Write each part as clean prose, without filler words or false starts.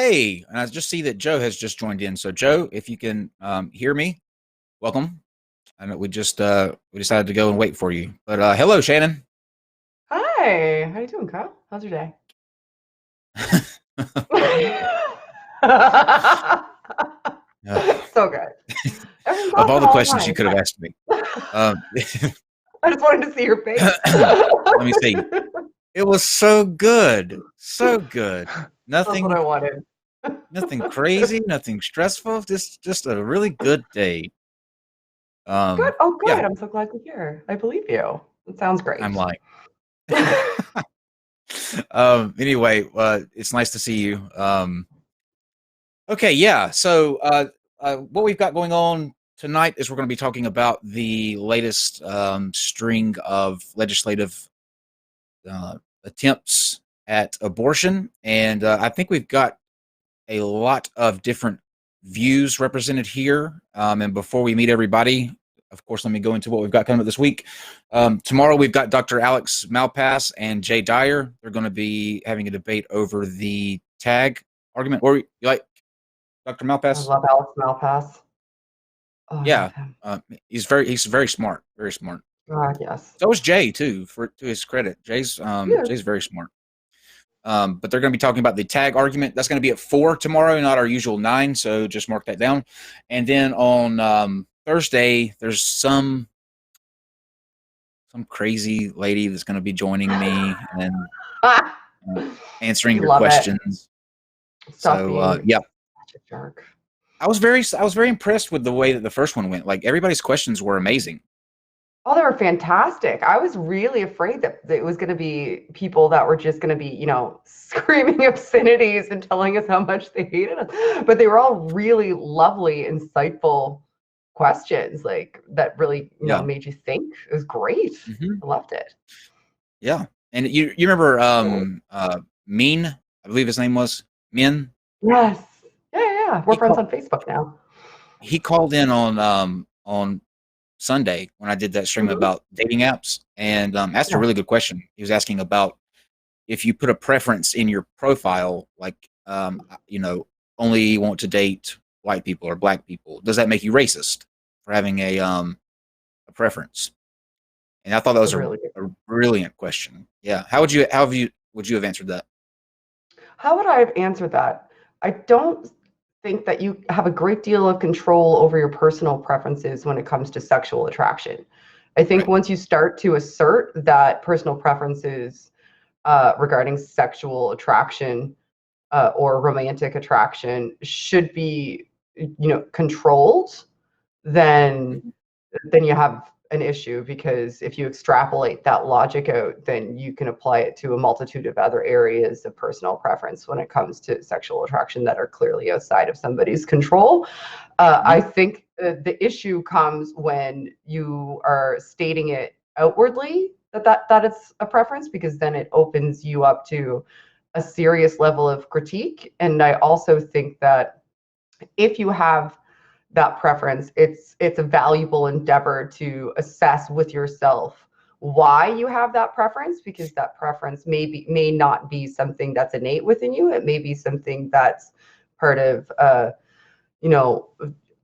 Hey, and I just see that Joe has just joined in. So, Joe, if you can hear me, welcome. I know we decided to go and wait for you. But hello, Shannon. Hi, how you doing, Kyle? How's your day? So good. Everything's Of all awesome the all the questions you time. could have asked me, um, I just wanted to see your face. let me see. It was so good, so good. That's what I Nothing, wanted. nothing crazy, nothing stressful. Just a really good day. Good. Oh, Yeah, good. I'm so glad to hear. I believe you. It sounds I'm great. like. Anyway, it's nice to see you. Okay, yeah. So, what we've got going on tonight is we're going to be talking about the latest string of legislative attempts at abortion, and I think we've got a lot of different views represented here. And before we meet everybody, of course, let me go into what we've got coming up this week. Tomorrow, we've got Dr. Alex Malpass and Jay Dyer. They're going to be having a debate over the tag argument. Or you like Dr. I Malpass? love Alex Malpass. Oh, I Yeah, love him. he's very smart, very smart. God, yes. So is Jay too, to his credit. Yeah. Jay's very smart. But they're going to be talking about the tag argument. That's going to be at 4 tomorrow, not our usual 9. So just mark that down. And then on Thursday, there's some crazy lady that's going to be joining me and answering your Love it. questions. Stop So being yeah, such a jerk. I was very impressed with the way that the first one went. Like everybody's questions were amazing. Oh, they were fantastic. I was really afraid that it was going to be people that were just going to be, screaming obscenities and telling us how much they hated us. But they were all really lovely, insightful questions, like that really, Yeah. made you think. It was great. Hmm. I loved it. Yeah. And you remember Mean, I believe his name was Min. Yes. Yeah, yeah. We're He friends called on Facebook now. he called in on Sunday when I did that stream Mhm. about dating apps and asked a Yeah. really good question. He was asking about if you put a preference in your profile, like only want to date white people or black people, does that make you racist for having a preference? And I thought that It's a was really good. a brilliant question. Yeah. Would you have answered that? How would I have answered that? I don't think that you have a great deal of control over your personal preferences when it comes to sexual attraction. I think Right. once you start to assert that personal preferences regarding sexual attraction or romantic attraction should be, controlled, then Mhm. you have an issue, because if you extrapolate that logic out, then you can apply it to a multitude of other areas of personal preference when it comes to sexual attraction that are clearly outside of somebody's control. I Mhm. think the issue comes when you are stating it outwardly that it's a preference, because then it opens you up to a serious level of critique. And I also think that if you have that preference, it's a valuable endeavor to assess with yourself why you have that preference, because that preference may not be something that's innate within you. It may be something that's part of you know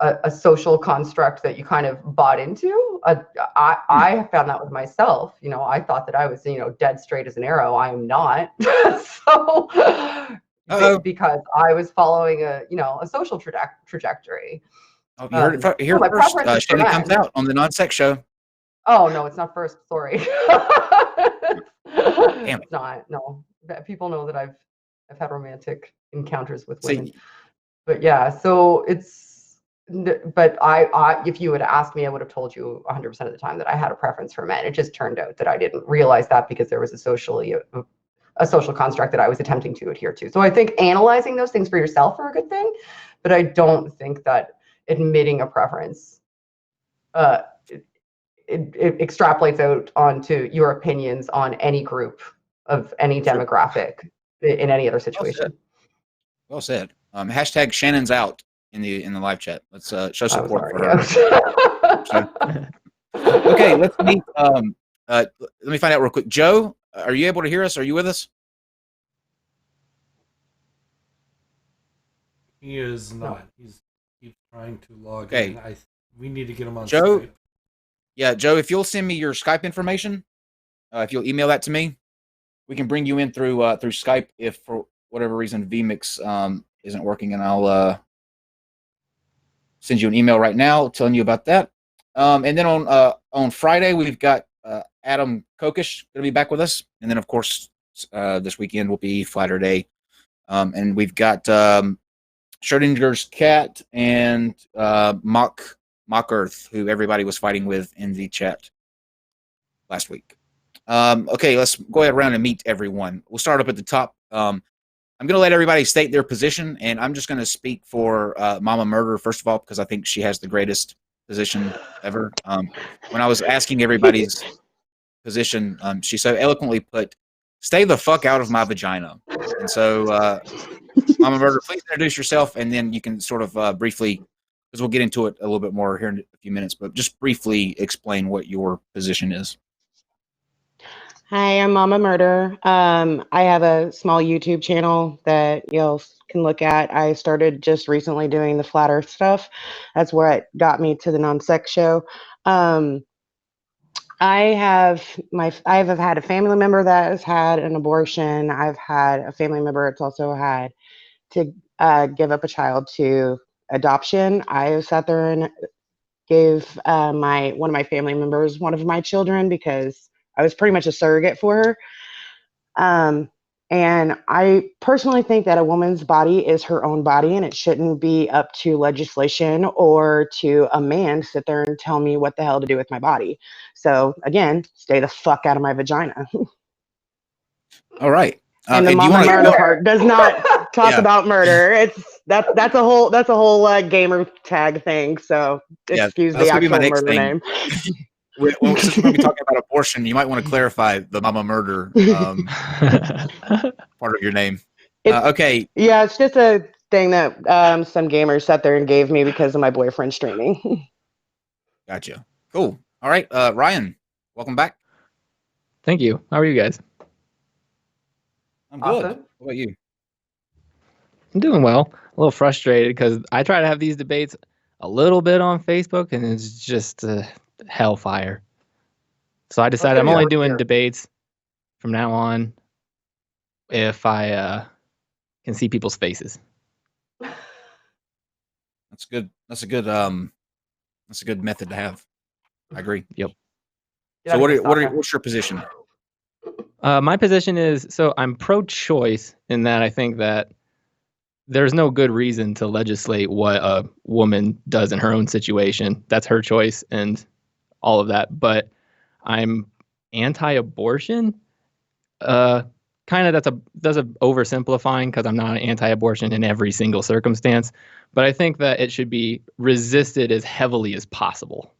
a social construct that you kind of bought into. Hmm. I have found that with myself. I thought that I was, dead straight as an arrow. I am not. So Uh-oh. because I was following a social trajectory. Oh, you heard it, So here my first. preference is for Shannon comes men. out on the Non-Sex Show. Oh no, it's not first. Sorry. Damn it. It's not. No, people know that I've had romantic encounters with women. See, But yeah, so but if you had asked me, I would have told you 100% of the time that I had a preference for men. It just turned out that I didn't realize that, because there was a social construct that I was attempting to adhere to. So I think analyzing those things for yourself are a good thing, but I don't think that admitting a preference uh, it extrapolates out onto your opinions on any group of any sure. demographic in any other Well said. situation. Well said. Hashtag Shannon's out in the live chat. Let's show I was support for already her. So, okay, let's out. meet. Let me find out real quick. Joe, are you able to hear us? Are you with us? He is not. He's keeps trying to log Okay. in. We need to get him on Joe? Skype. Yeah, Joe, if you'll send me your Skype information, if you'll email that to me, we can bring you in through Skype if for whatever reason vMix isn't working, and I'll send you an email right now telling you about that. And then on Friday we've got Adam Kokish going to be back with us, and then of course this weekend will be Flatter Day, and we've got Schrodinger's cat and Mock Earth, who everybody was fighting with in the chat last week. Okay, let's go around and meet everyone. We'll start up at the top. I'm going to let everybody state their position, and I'm just going to speak for Mama Murder, first of all, because I think she has the greatest position ever. When I was asking everybody's position, she so eloquently put, "Stay the fuck out of my vagina." And so, Mama Murder, please introduce yourself, and then you can sort of briefly, because we'll get into it a little bit more here in a few minutes, but just briefly explain what your position is. Hi, I'm Mama Murder. I have a small YouTube channel that y'all can look at. I started just recently doing the flat earth stuff. That's where it got me to the non-sex show. I have had a family member that has had an abortion. I've had a family member that's also had to give up a child to adoption. I sat there and gave one of my family members one of my children because I was pretty much a surrogate for her. And I personally think that a woman's body is her own body, and it shouldn't be up to legislation or to a man to sit there and tell me what the hell to do with my body. So again, stay the fuck out of my vagina. All right. And the Mama Murder part does not talk about murder. That's a whole gamer tag thing. So excuse the actual murder name. Since we're going to be talking about abortion, you might want to clarify the Mama Murder part of your name. Okay. Yeah, it's just a thing that some gamers sat there and gave me because of my boyfriend streaming. Gotcha. Cool. All right, Ryan, welcome back. Thank you. How are you guys? I'm good. Awesome. What about you? I'm doing well. A little frustrated because I try to have these debates a little bit on Facebook, and it's just hellfire. So I decided I'm only doing debates from now on if I can see people's faces. That's good. That's a good method to have. I agree. Yep. So what's your position? My position is, so I'm pro-choice in that I think that there's no good reason to legislate what a woman does in her own situation. That's her choice and all of that. But I'm anti-abortion. Kind of that's a oversimplifying because I'm not anti-abortion in every single circumstance. But I think that it should be resisted as heavily as possible.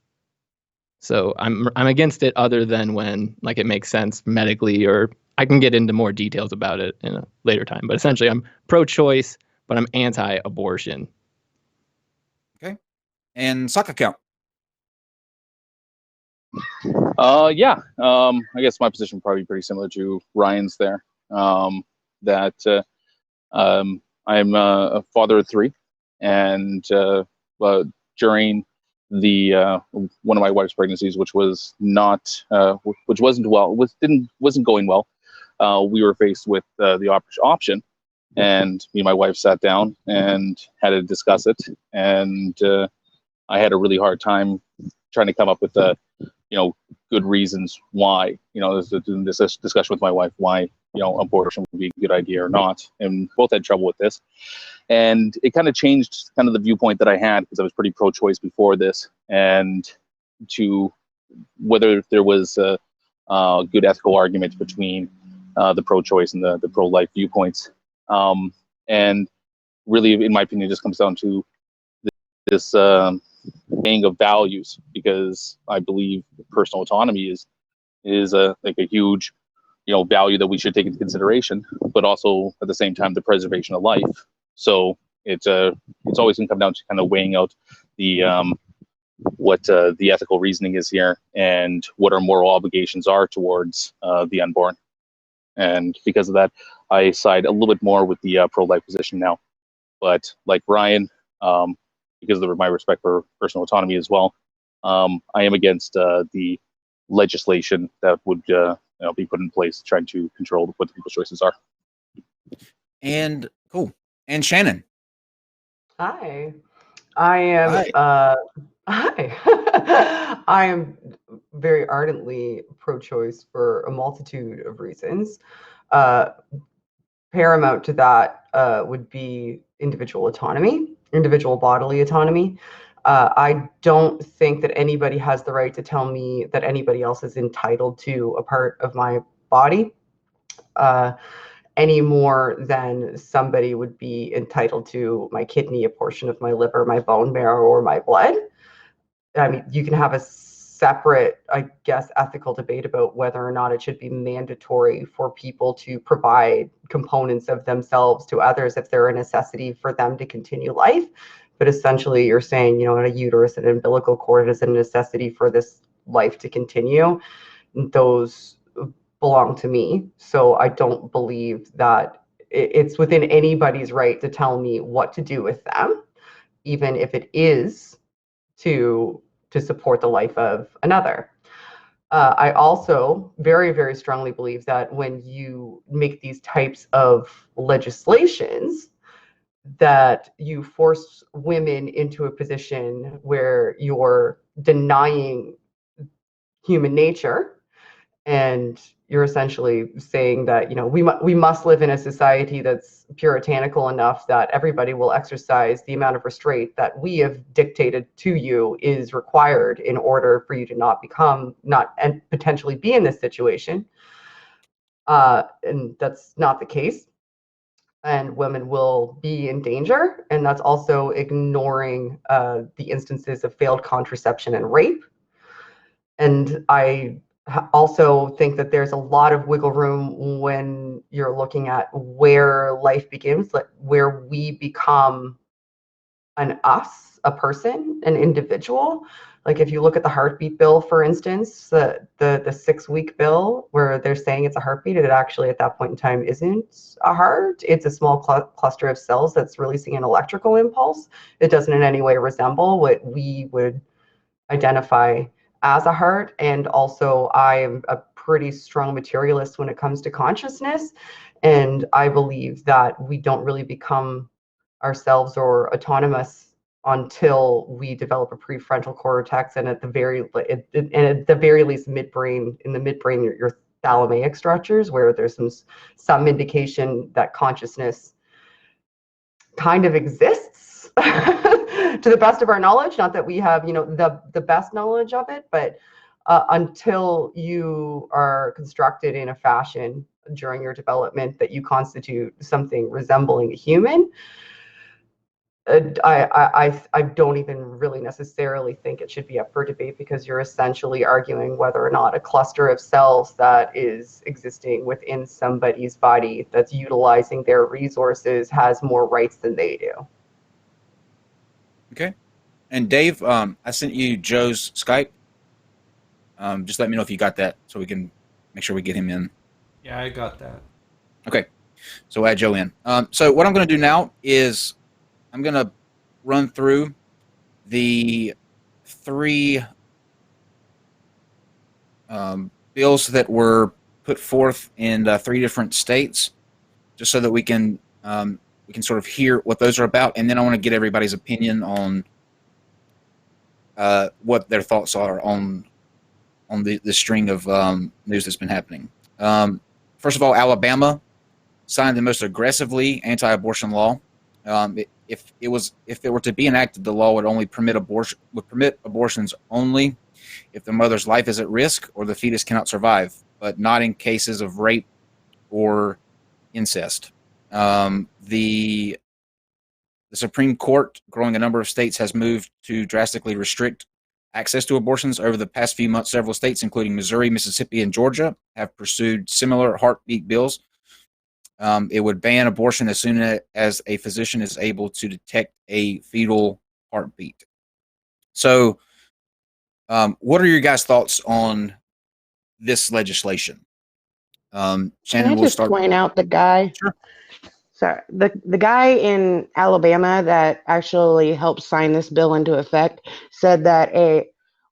So I'm against it other than when like it makes sense medically, or I can get into more details about it in a later time. But essentially I'm pro-choice, but I'm anti-abortion. Okay. And sock account. Yeah. I guess my position would probably be pretty similar to Ryan's there. That I'm a father of three, and during the one of my wife's pregnancies, which was not which wasn't wasn't going well, we were faced with the option, and me and my wife sat down and had to discuss it, and I had a really hard time trying to come up with good reasons why, this discussion with my wife, why, abortion would be a good idea or not. And both had trouble with this. And it kind of changed kind of the viewpoint that I had, because I was pretty pro-choice before this, and to whether there was a good ethical argument between the pro-choice and the pro-life viewpoints. And really, in my opinion, it just comes down to this weighing of values, because I believe personal autonomy is a huge value that we should take into consideration, but also at the same time the preservation of life. So it's always going to come down to kind of weighing out the what the ethical reasoning is here, and what our moral obligations are towards the unborn. And because of that, I side a little bit more with the pro-life position now. But like Ryan, because of my respect for personal autonomy as well, I am against the legislation that would be put in place trying to control what the people's choices are. And cool. And Shannon. Hi. I am hi. I am very ardently pro-choice for a multitude of reasons. Paramount to that would be individual autonomy, individual bodily autonomy. I don't think that anybody has the right to tell me that anybody else is entitled to a part of my body any more than somebody would be entitled to my kidney, a portion of my liver, my bone marrow, or my blood. I mean, you can have a separate, I guess, ethical debate about whether or not it should be mandatory for people to provide components of themselves to others if they're a necessity for them to continue life. But essentially, you're saying, a uterus and an umbilical cord is a necessity for this life to continue. Those belong to me. So I don't believe that it's within anybody's right to tell me what to do with them, even if it is to support the life of another. I also very, very strongly believe that when you make these types of legislations, that you force women into a position where you're denying human nature, and you're essentially saying that we must live in a society that's puritanical enough that everybody will exercise the amount of restraint that we have dictated to you is required in order for you to not and potentially be in this situation. And that's not the case. And women will be in danger. And that's also ignoring the instances of failed contraception and rape. And I also think that there's a lot of wiggle room when you're looking at where life begins, like where we become an us, a person, an individual. Like if you look at the heartbeat bill, for instance, the 6-week bill where they're saying it's a heartbeat, it actually at that point in time isn't a heart. It's a small cluster of cells that's releasing an electrical impulse. It doesn't in any way resemble what we would identify as a heart. And also I am a pretty strong materialist when it comes to consciousness, and I believe that we don't really become ourselves or autonomous until we develop a prefrontal cortex, and at the very least midbrain, in the midbrain, your thalamic structures, where there's some indication that consciousness kind of exists to the best of our knowledge. Not that we have, the best knowledge of it, but until you are constructed in a fashion during your development that you constitute something resembling a human, I don't even really necessarily think it should be up for debate, because you're essentially arguing whether or not a cluster of cells that is existing within somebody's body that's utilizing their resources has more rights than they do. Okay. And Dave, I sent you Joe's Skype. Just let me know if you got that so we can make sure we get him in. Yeah, I got that. Okay. So add Joe in. So what I'm going to do now is I'm going to run through the 3 bills that were put forth in 3 different states, just so that we can sort of hear what those are about, and then I want to get everybody's opinion on what their thoughts are on the string of news that's been happening. First of all, Alabama signed the most aggressively anti-abortion law. If it were to be enacted, the law would only permit abortions only if the mother's life is at risk or the fetus cannot survive, but not in cases of rape or incest. The Supreme Court, growing a number of states, has moved to drastically restrict access to abortions over the past few months. Several states, including Missouri, Mississippi, and Georgia, have pursued similar heartbeat bills. It would ban abortion as soon as a physician is able to detect a fetal heartbeat. So, what are your guys' thoughts on this legislation? Can Shannon, I we'll just start. point out the guy? Sure. So the guy in Alabama that actually helped sign this bill into effect said that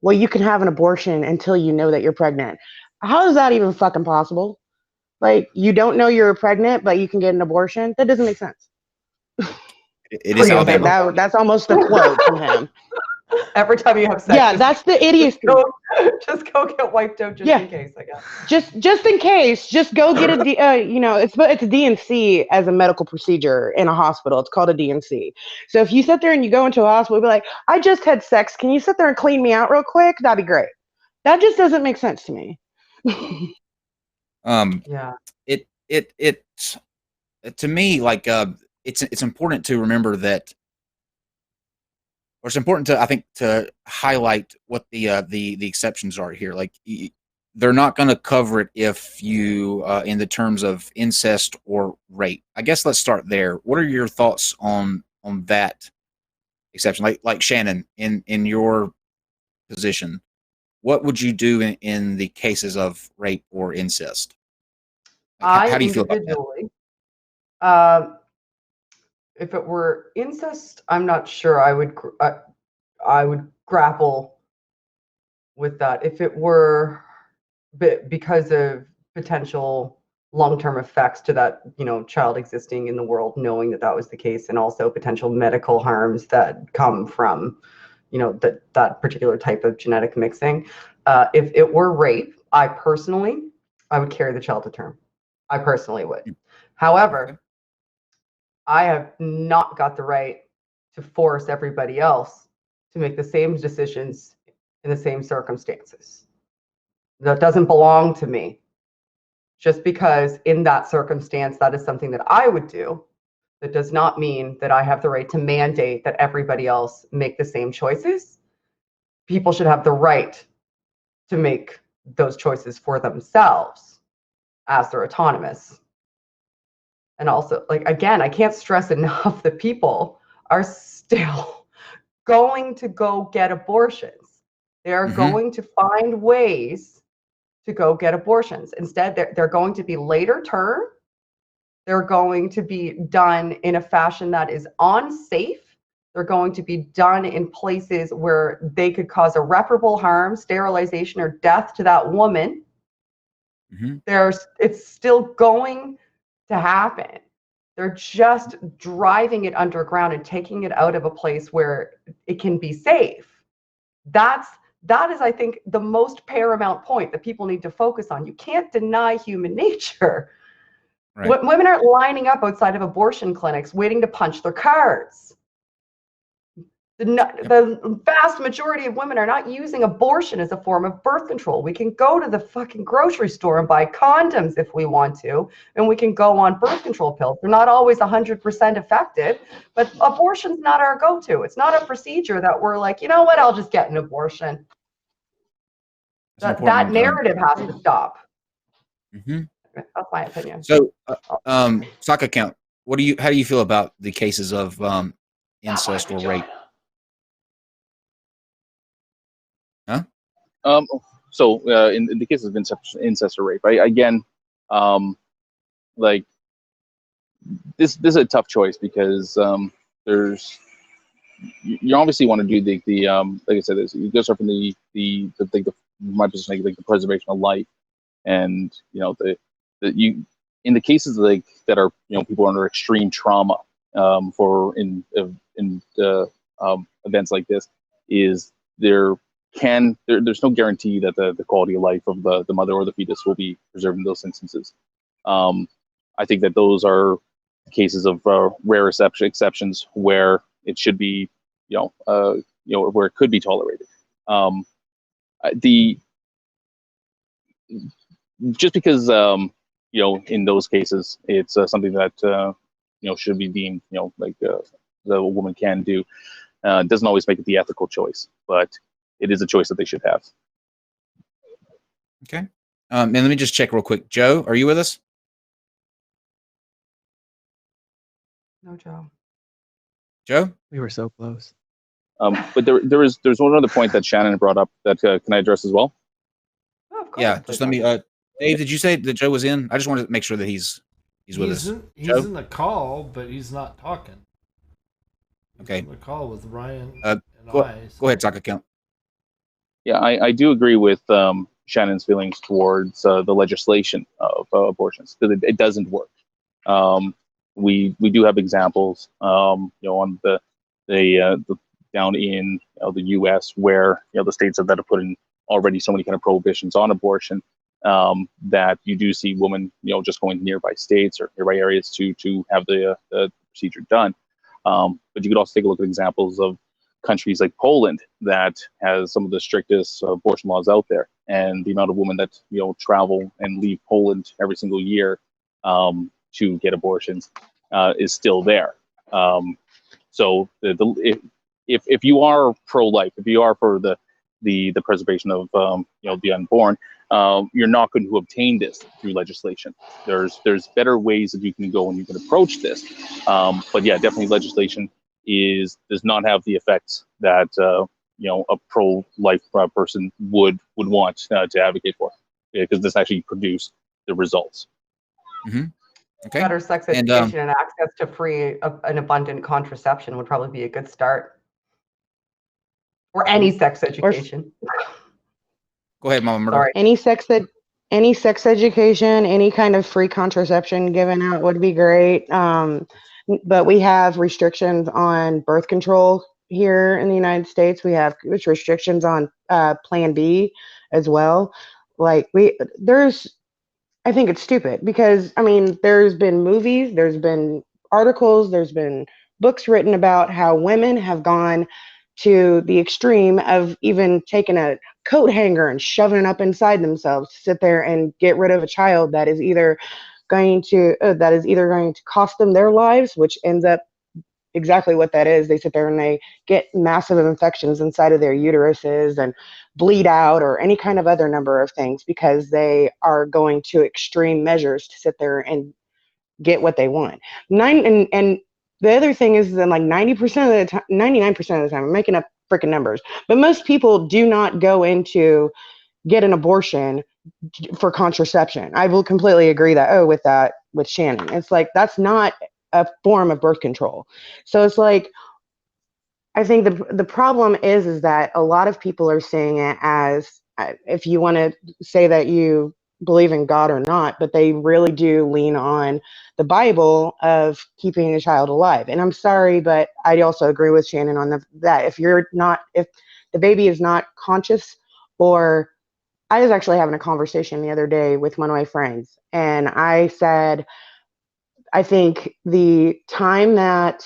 well, you can have an abortion until you know that you're pregnant. How is that even fucking possible? Like, you don't know you're pregnant, but you can get an abortion? That doesn't make sense. It is Alabama. That's almost a quote from him. Every time you have sex, Yeah, that's the idiocy. Just go get wiped out just in case, I guess. Just in case, just go get it's a DNC as a medical procedure in a hospital. It's called a DNC. So if you sit there and you go into a hospital, be like, I just had sex. Can you sit there and clean me out real quick? That'd be great. That just doesn't make sense to me. Yeah. It to me, like, it's important to remember that, or it's important to, I think, to highlight what the exceptions are here. Like, they're not going to cover it if you in the terms of incest or rape. I guess let's start there. What are your thoughts on that exception? Like Shannon, in your position, what would you do in the cases of rape or incest? Like, how do you feel about that? If it were incest, I'm not sure I would grapple with that. If it were because of potential long-term effects to that, child existing in the world, knowing that was the case, and also potential medical harms that come from, that particular type of genetic mixing. If it were rape, I would carry the child to term. I personally would. However, I have not got the right to force everybody else to make the same decisions in the same circumstances. That doesn't belong to me. Just because in that circumstance, that is something that I would do, that does not mean that I have the right to mandate that everybody else make the same choices. People should have the right to make those choices for themselves as they're autonomous. And also, again, I can't stress enough that people are still going to go get abortions. They are going to find ways to go get abortions. Instead, they're going to be later term. They're going to be done in a fashion that is unsafe. They're going to be done in places where they could cause irreparable harm, sterilization, or death to that woman. It's still going to happen. They're just driving it underground and taking it out of a place where it can be safe. That is, I think, the most paramount point that people need to focus on. You can't deny human nature. Right. Women aren't lining up outside of abortion clinics waiting to punch their cards. The vast majority of women are not using abortion as a form of birth control. We can go to the fucking grocery store and buy condoms if we want to, and we can go on birth control pills. They're not always 100% effective, but abortion's not our go-to. It's not a procedure that we're like, you know what, I'll just get an abortion. That narrative has to stop. That's my opinion. So, stock account. How do you feel about the cases of incest or rape? Huh? So in the case of incest or rape, again, like this is a tough choice because you obviously want to do the like I said, you go start from the my position, like the preservation of life, and you in the cases that are people under extreme trauma for in events like this, is there's no guarantee that the quality of life of the mother or the fetus will be preserved in those instances. I think that those are cases of rare exceptions where it should be, where it could be tolerated. Just because in those cases it's something that should be deemed the woman can do, doesn't always make it the ethical choice, but it is a choice that they should have. Okay. And let me just check real quick. Joe, are you with us? No, Joe. Joe? We were so close. But there's one other point that Shannon brought up that can I address as well? Oh, of course. Yeah, just let me. Dave, did you say that Joe was in? I just wanted to make sure that he's He's with us. He's Joe? in the call, but he's not talking. He's Okay. in the call with Ryan Uh, and Go, I. go ahead, Talk Account. Yeah, I do agree with Shannon's feelings towards the legislation of abortions, because it doesn't work. We do have examples, on the down in the U.S. where the states that have put in already so many kind of prohibitions on abortion, that you do see women just going to nearby states or nearby areas to have the procedure done. But you could also take a look at examples of countries like Poland that has some of the strictest abortion laws out there, and the amount of women that travel and leave Poland every single year to get abortions is still there. So if you are pro-life, if you are for the preservation of the unborn, you're not going to obtain this through legislation. There's better ways that you can go and you can approach this. But yeah, definitely legislation does not have the effects that a pro-life person would want to advocate for, because this actually produce the results. Mm-hmm. Okay. Better sex And, education and access to free and abundant contraception would probably be a good start. Or any sex education. Go ahead, Mama Murder. Sorry. Any sex education, any kind of free contraception given out would be great. But we have restrictions on birth control here in the United States. We have restrictions on Plan B as well. Like I think it's stupid because, I mean, there's been movies, there's been articles, there's been books written about how women have gone to the extreme of even taking a coat hanger and shoving it up inside themselves to sit there and get rid of a child that is either going to cost them their lives, which ends up exactly what that is. They sit there and they get massive infections inside of their uteruses and bleed out, or any kind of other number of things, because they are going to extreme measures to sit there and get what they want. And the other thing is that like 90% of the time, 99% of the time, I'm making up freaking numbers, but most people do not go into get an abortion for contraception. I will completely agree with Shannon. It's like, that's not a form of birth control. So it's like, I think the problem is that a lot of people are seeing it as, if you want to say that you believe in God or not, but they really do lean on the Bible of keeping a child alive. And I'm sorry, but I also agree with Shannon on that if the baby is not conscious, or I was actually having a conversation the other day with one of my friends, and I said, I think the time that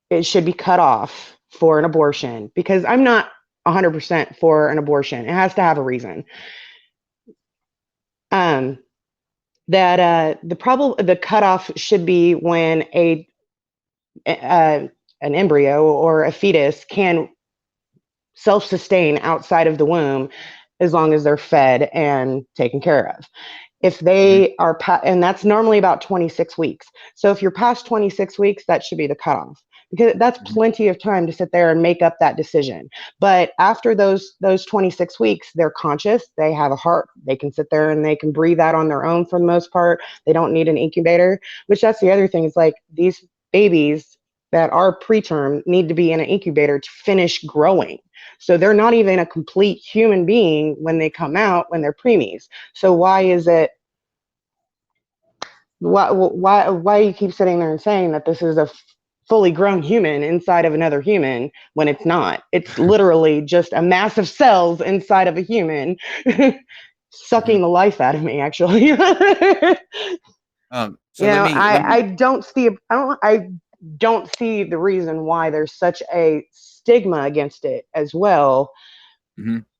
it should be cut off for an abortion, because I'm not 100% for an abortion. It has to have a reason. The cutoff should be when an embryo or a fetus can self-sustain outside of the womb, as long as they're fed and taken care of. If they are, and that's normally about 26 weeks. So if you're past 26 weeks, that should be the cutoff, because that's plenty of time to sit there and make up that decision. But after those 26 weeks, they're conscious, they have a heart, they can sit there and they can breathe out on their own for the most part. They don't need an incubator, which that's the other thing. Is like, these babies that are preterm need to be in an incubator to finish growing. So they're not even a complete human being when they come out, when they're preemies. So why you keep sitting there and saying that this is a fully grown human inside of another human, when it's not? It's literally just a mass of cells inside of a human sucking the life out of me, actually. I don't see the reason why there's such a stigma against it as well,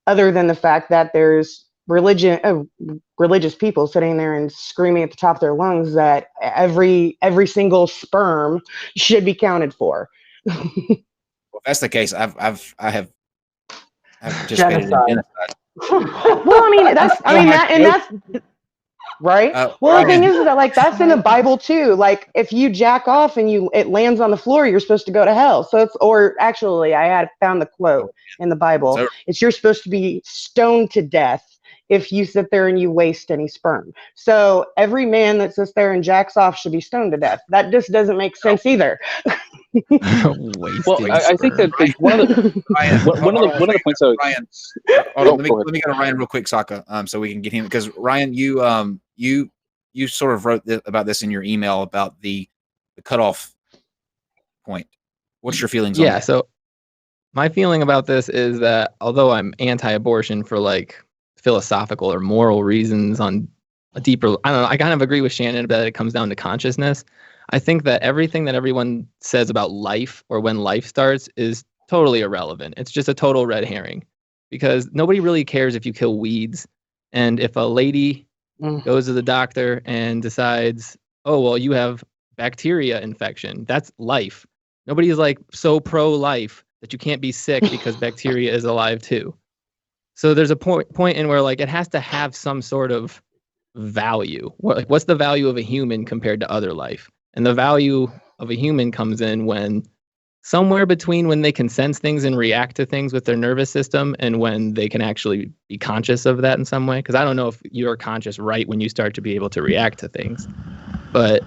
other than the fact that there's religious people sitting there and screaming at the top of their lungs that every single sperm should be counted for. Well, if that's the case, I have participated in genocide. Well, that's right. Well, the thing is that, like, that's in the Bible too. Like, if you jack off and it lands on the floor, you're supposed to go to hell. So or actually, I had found the quote in the Bible. You're supposed to be stoned to death if you sit there and you waste any sperm. So every man that sits there and jacks off should be stoned to death. That just doesn't make sense either. Wasted Well, I think that sperm. one of the Ryan, one of the points I would, Ryan, hold on, go ahead. let me go to Ryan real quick, Sokka, so we can get him, because Ryan, you sort of wrote about this in your email about the cutoff point. What's your feelings on Yeah, that? so my feeling about this is that although I'm anti-abortion for like philosophical or moral reasons on a deeper, I don't know, I kind of agree with Shannon that it comes down to consciousness. I think that everything that everyone says about life or when life starts is totally irrelevant. It's just a total red herring, because nobody really cares if you kill weeds. And if a lady goes to the doctor and decides, oh, well, you have bacteria infection, that's life. Nobody is like so pro-life that you can't be sick because bacteria is alive too. So there's a point in where like it has to have some sort of value. What's the value of a human compared to other life? And the value of a human comes in when somewhere between when they can sense things and react to things with their nervous system and when they can actually be conscious of that in some way. Because I don't know if you're conscious right when you start to be able to react to things, but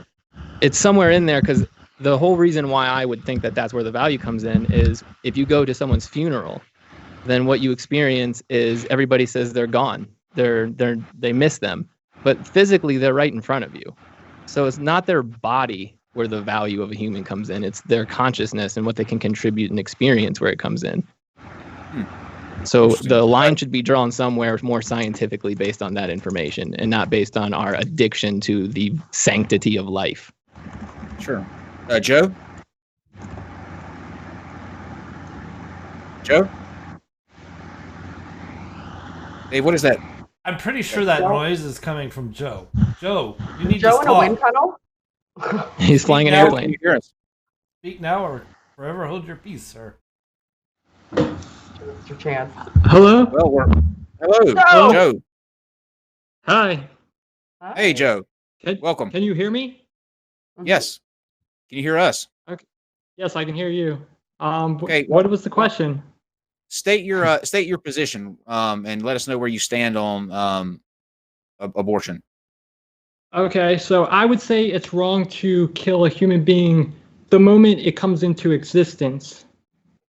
it's somewhere in there, because the whole reason why I would think that that's where the value comes in is if you go to someone's funeral, then what you experience is everybody says they're gone. They miss them, but physically they're right in front of you. So it's not their body where the value of a human comes in. It's their consciousness and what they can contribute and experience where it comes in. So the line should be drawn somewhere more scientifically based on that information and not based on our addiction to the sanctity of life. Sure. Joe? Joe? Hey, what is that? I'm pretty sure that noise is coming from Joe. Joe, you need Joe to in a wind talk. tunnel? He's flying an now. Can airplane. you hear us? Speak now or forever hold your peace, sir. It's your chance. Hello? Well, hello, Joe! Joe. Hi. Hey, Joe. Can, Welcome. Can you hear me? Yes. Can you hear us? Yes, I can hear you. Okay, What was the question? State your position, and let us know where you stand on abortion. Okay, so I would say it's wrong to kill a human being the moment it comes into existence.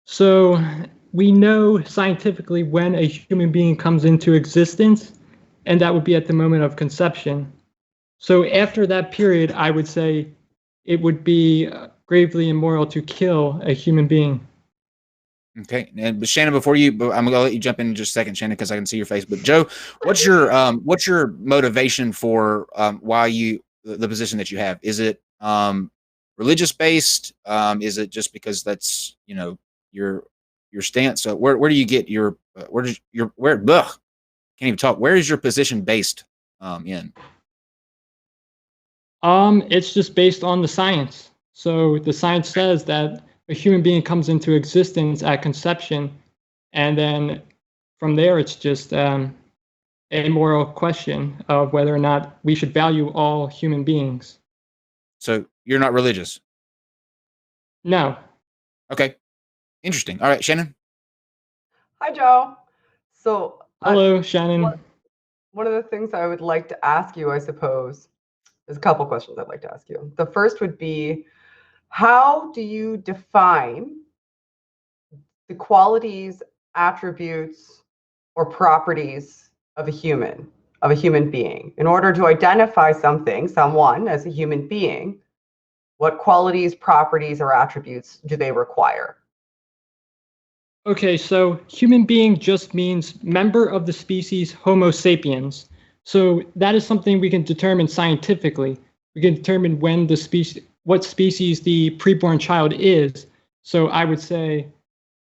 So we know scientifically when a human being comes into existence, and that would be at the moment of conception. So after that period, I would say it would be gravely immoral to kill a human being. Okay, and Shannon, before you, I'm gonna let you jump in just a second, Shannon, because I can see your face. But Joe, what's your motivation for why the position that you have? Is it religious based? Is it just because that's your stance? So where do you get your can't even talk. Where is your position based in? It's just based on the science. So the science says that a human being comes into existence at conception, and then from there it's just a moral question of whether or not we should value all human beings. So you're not religious? No. Okay, interesting. All right, Shannon. Hi, Joe. So, Hello, Shannon. one of the things I would like to ask you, I suppose, there's a couple questions I'd like to ask you. The first would be, how do you define the qualities, attributes, or properties of a human being? In order to identify someone as a human being, what qualities, properties, or attributes do they require? Okay, so human being just means member of the species Homo sapiens. So that is something we can determine scientifically. We can determine what species the preborn child is. So I would say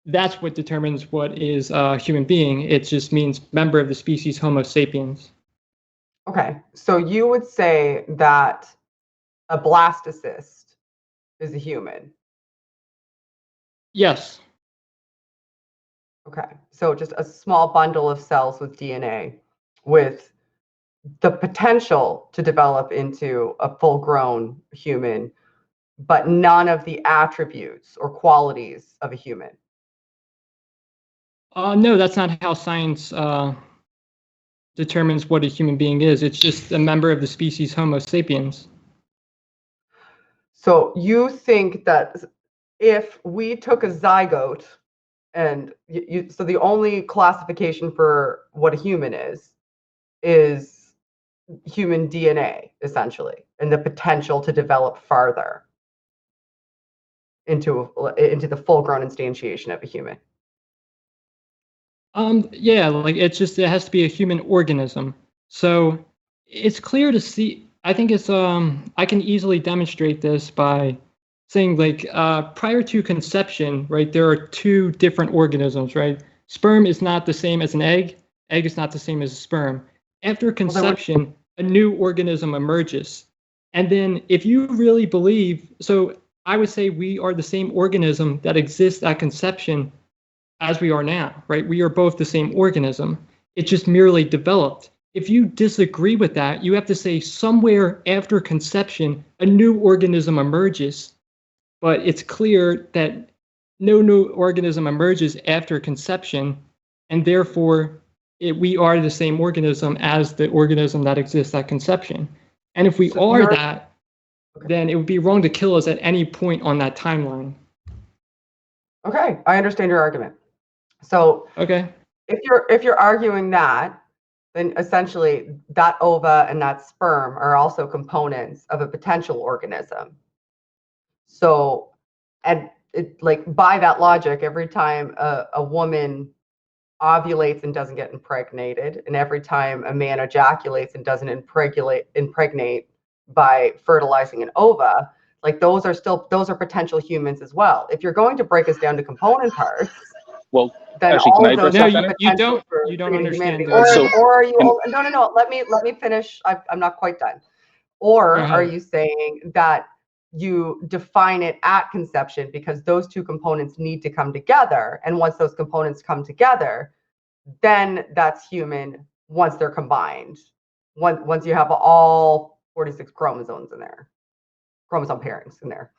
that's what determines what is a human being. It just means member of the species Homo sapiens. Okay, so you would say that a blastocyst is a human. Yes. Okay, so just a small bundle of cells with DNA with the potential to develop into a full-grown human, but none of the attributes or qualities of a human. No, that's not how science determines what a human being is. It's just a member of the species Homo sapiens. So you think that if we took a zygote and so the only classification for what a human is human DNA, essentially, and the potential to develop farther into the full-grown instantiation of a human. Yeah, like it has to be a human organism. So it's clear to see. I think it's I can easily demonstrate this by saying, like, prior to conception, right, there are two different organisms, right? Sperm is not the same as an egg. Egg is not the same as a sperm. After conception, a new organism emerges. And then if you really believe, so I would say we are the same organism that exists at conception as we are now, right? We are both the same organism. It just merely developed. If you disagree with that, you have to say somewhere after conception, a new organism emerges. But it's clear that no new organism emerges after conception, and therefore we are the same organism as the organism that exists at conception. And if we are that, then it would be wrong to kill us at any point on that timeline. Okay, I understand your argument. So okay, if you're arguing that, then essentially that ova and that sperm are also components of a potential organism. So, and like by that logic, every time a woman ovulates and doesn't get impregnated, and every time a man ejaculates and doesn't impregnate by fertilizing an ova, like those are potential humans as well. If you're going to break us down to component parts, well, then actually, all can I of those address have that, the you potential don't for understand humanity. Or are you? Can- No. Let me finish. I'm not quite done. Or are you saying that you define it at conception because those two components need to come together, and once those components come together, then that's human once they're combined. Once you have all 46 chromosomes in there, chromosome pairings in there.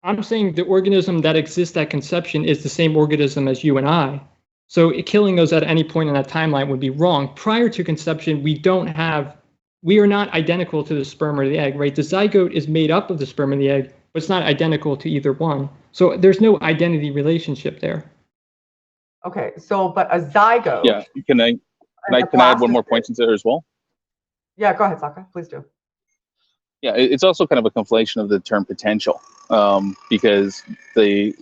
I'm saying the organism that exists at conception is the same organism as you and I. So killing us at any point in that timeline would be wrong. Prior to conception, we are not identical to the sperm or the egg, right? The zygote is made up of the sperm and the egg, but it's not identical to either one. So there's no identity relationship there. Okay, so but a zygote. Yeah, can I add one more point into there as well? Yeah, go ahead, Saka. Please do. Yeah, it's also kind of a conflation of the term potential, because a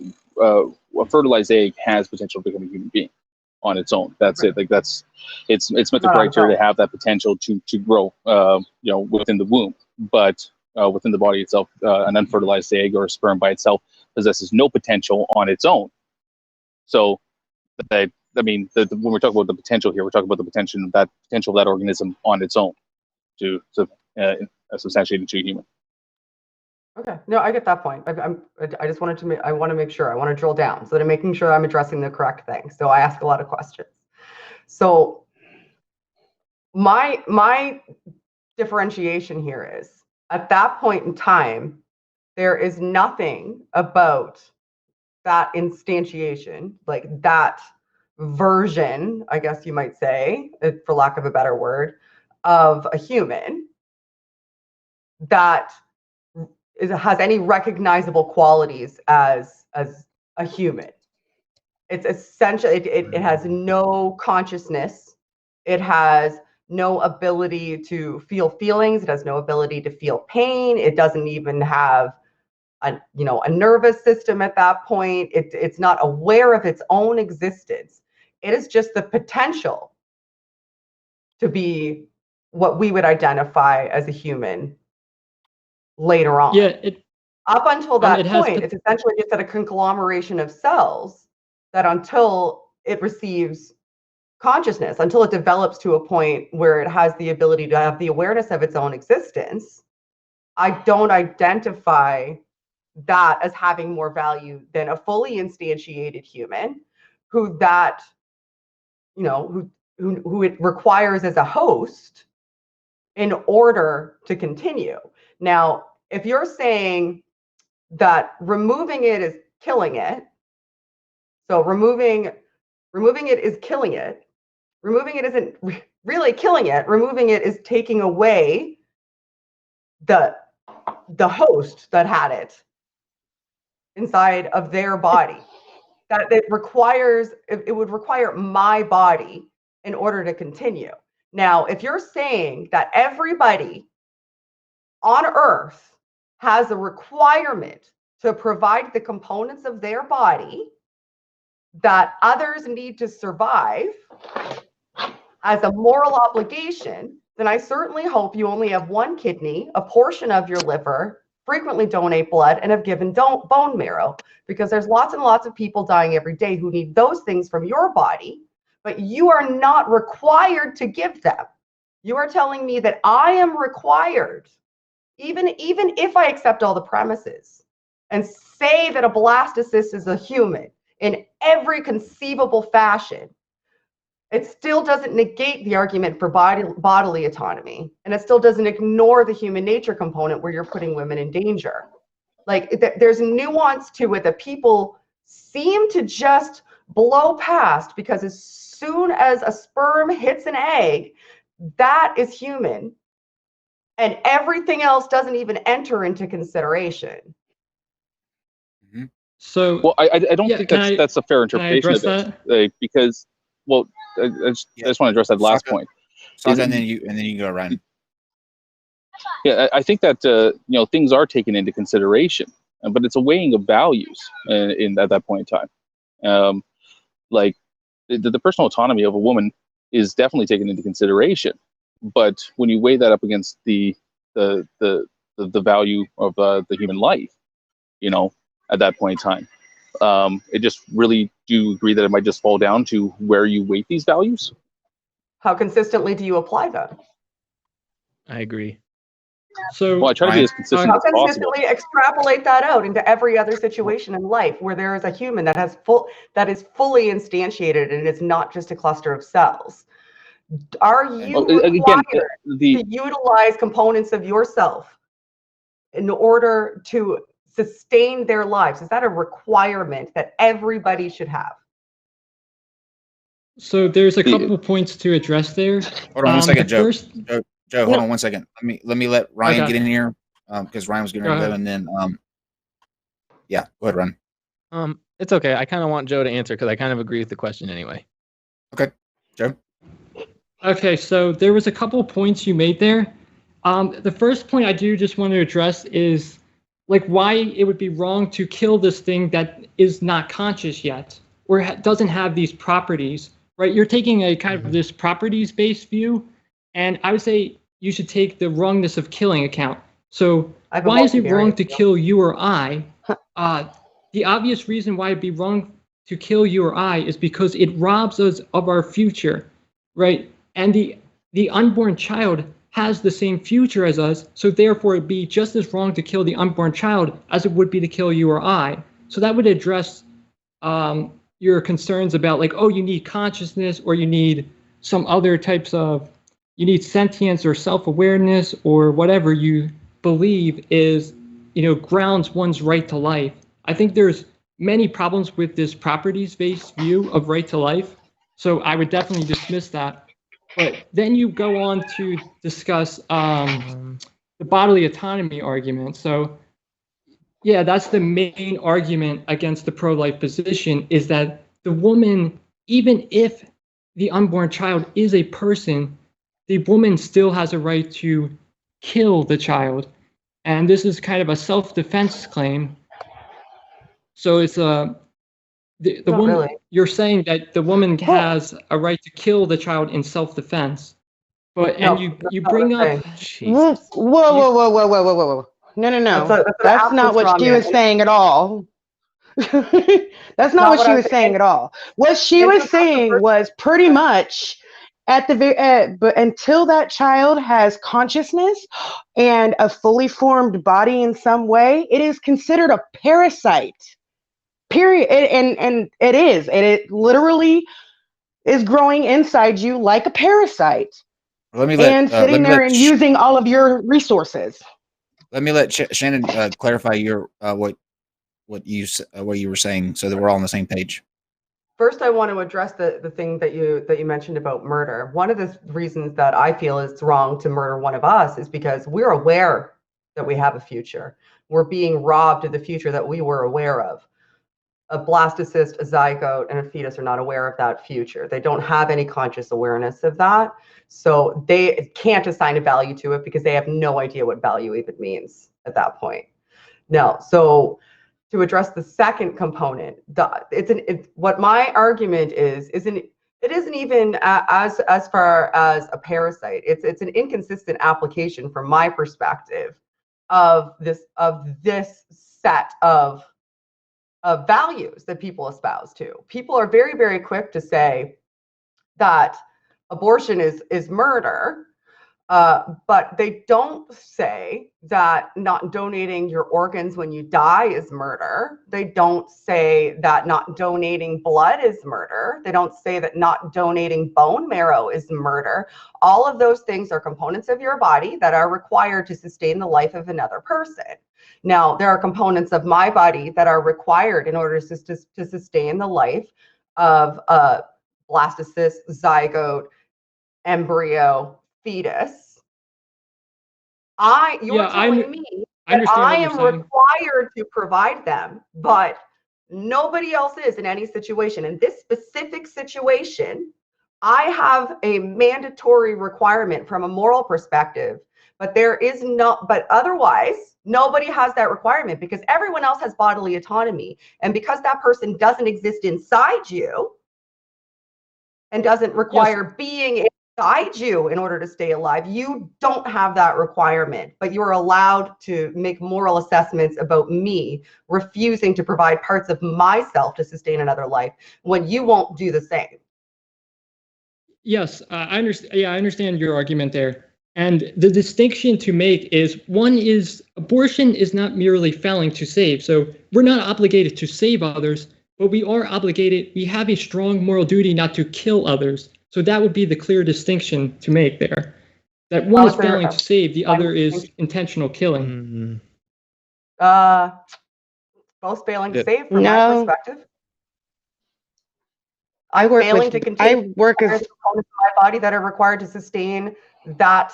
fertilized egg has potential to become a human being on its own. That's right. It. Like it's met the criteria to have that potential to grow, within the womb. But within the body itself, an unfertilized egg or a sperm by itself possesses no potential on its own. So, when we're talking about the potential here, we're talking about the potential of that organism on its own to substantiate into a human. Okay, no, I get that point. I just wanted to I want to make sure. I want to drill down so that I'm making sure I'm addressing the correct thing. So I ask a lot of questions. So my differentiation here is at that point in time, there is nothing about that instantiation, like that version, I guess you might say, for lack of a better word, of a human that has any recognizable qualities as a human. It's essentially it has no consciousness. It has no ability to feel feelings. It has no ability to feel pain. It doesn't even have a nervous system at that point. It's not aware of its own existence. It is just the potential to be what we would identify as a human later on. Yeah. Up until that point, it's essentially just a conglomeration of cells that until it receives consciousness, until it develops to a point where it has the ability to have the awareness of its own existence, I don't identify that as having more value than a fully instantiated human who it requires as a host in order to continue. Now, if you're saying that removing it is killing it, so removing it is killing it, Removing it isn't really killing it. Removing it is taking away the host that had it inside of their body. That it would require my body in order to continue. Now, if you're saying that everybody on Earth has a requirement to provide the components of their body that others need to survive as a moral obligation, then I certainly hope you only have one kidney, a portion of your liver, frequently donate blood, and have given bone marrow, because there's lots and lots of people dying every day who need those things from your body, but you are not required to give them. You are telling me that I am required, even if I accept all the premises and say that a blastocyst is a human in every conceivable fashion, it still doesn't negate the argument for bodily autonomy, and it still doesn't ignore the human nature component where you're putting women in danger. Like, there's nuance to it that people seem to just blow past, because as soon as a sperm hits an egg, that is human, and everything else doesn't even enter into consideration. Mm-hmm. So, well, I don't think that's a fair interpretation of it, like, because, well, I just want to address that last point. Saka, and then you go, Ryan. Yeah, I think that things are taken into consideration, but it's a weighing of values at that point in time. Like the personal autonomy of a woman is definitely taken into consideration, but when you weigh that up against the value of the human life, at that point in time, it just really, do you agree that it might just fall down to where you weight these values? How consistently do you apply them? I agree. So, well, I try to be as consistent as possible. How consistently extrapolate that out into every other situation in life where there is a human that is fully instantiated and it's not just a cluster of cells? Are you required to utilize components of yourself in order to sustain their lives? Is that a requirement that everybody should have? So there's a couple points to address there. Hold on one second, Joe. Joe, hold on one second. Let me let Ryan get in here, because Ryan was getting ready to go, and then yeah, go ahead, Ryan. It's okay. I kind of want Joe to answer because I kind of agree with the question anyway. Okay, Joe. Okay, so there was a couple points you made there. The first point I do just want to address is like why it would be wrong to kill this thing that is not conscious yet or doesn't have these properties, right? You're taking a kind of this properties-based view, and I would say you should take the wrongness of killing account. So why is it wrong to kill you or I? The obvious reason why it'd be wrong to kill you or I is because it robs us of our future, right? And the unborn child has the same future as us, so therefore it'd be just as wrong to kill the unborn child as it would be to kill you or I. So that would address your concerns about like, oh, you need consciousness, or you need some other types of, you need sentience or self-awareness or whatever you believe is, grounds one's right to life. I think there's many problems with this properties-based view of right to life, so I would definitely dismiss that. But then you go on to discuss the bodily autonomy argument. So yeah, that's the main argument against the pro-life position, is that the woman, even if the unborn child is a person, the woman still has a right to kill the child. And this is kind of a self-defense claim. So it's the woman, really. You're saying that the woman has a right to kill the child in self-defense, but no, and you bring up. Whoa! No. That's not what she was saying at all. That's not what she was saying at all. What she was saying was pretty much at the but until that child has consciousness and a fully formed body in some way, it is considered a parasite. Period. And it is. And it literally is growing inside you like a parasite. Sitting there and using all of your resources. Let me let Shannon clarify your what you were saying, so that we're all on the same page. First, I want to address the thing that you mentioned about murder. One of the reasons that I feel it's wrong to murder one of us is because we're aware that we have a future. We're being robbed of the future that we were aware of. A blastocyst, a zygote, and a fetus are not aware of that future. They don't have any conscious awareness of that. So they can't assign a value to it because they have no idea what value even means at that point. Now, so to address the second component, what my argument isn't even as far as a parasite. It's an inconsistent application from my perspective of this set of values that people espouse to. People are very, very quick to say that abortion is murder, but they don't say that not donating your organs when you die is murder. They don't say that not donating blood is murder. They don't say that not donating bone marrow is murder. All of those things are components of your body that are required to sustain the life of another person. Now, there are components of my body that are required in order to sustain the life of a blastocyst, zygote, embryo, fetus. You're telling me that I am required to provide them, but nobody else is in any situation. In this specific situation, I have a mandatory requirement from a moral perspective, but otherwise, nobody has that requirement because everyone else has bodily autonomy. And because that person doesn't exist inside you and doesn't require being inside you in order to stay alive, you don't have that requirement, but you're allowed to make moral assessments about me refusing to provide parts of myself to sustain another life when you won't do the same. Yes, I understand. Yeah, I understand your argument there. And the distinction to make is one is abortion is not merely failing to save. So we're not obligated to save others, but we are obligated. We have a strong moral duty not to kill others. So that would be the clear distinction to make there. That one is failing to save, the other is intentional killing. Both failing to save from my perspective. I'm failing to continue to work as components of my body that are required to sustain that,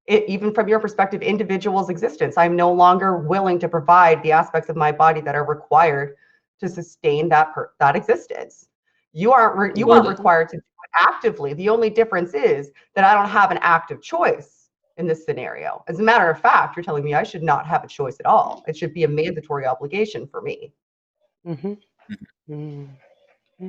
even from your perspective, individual's existence. I'm no longer willing to provide the aspects of my body that are required to sustain that existence. You aren't required to do it actively. The only difference is that I don't have an active choice in this scenario. As a matter of fact, you're telling me I should not have a choice at all. It should be a mandatory obligation for me. Mm-hmm. Mm-hmm.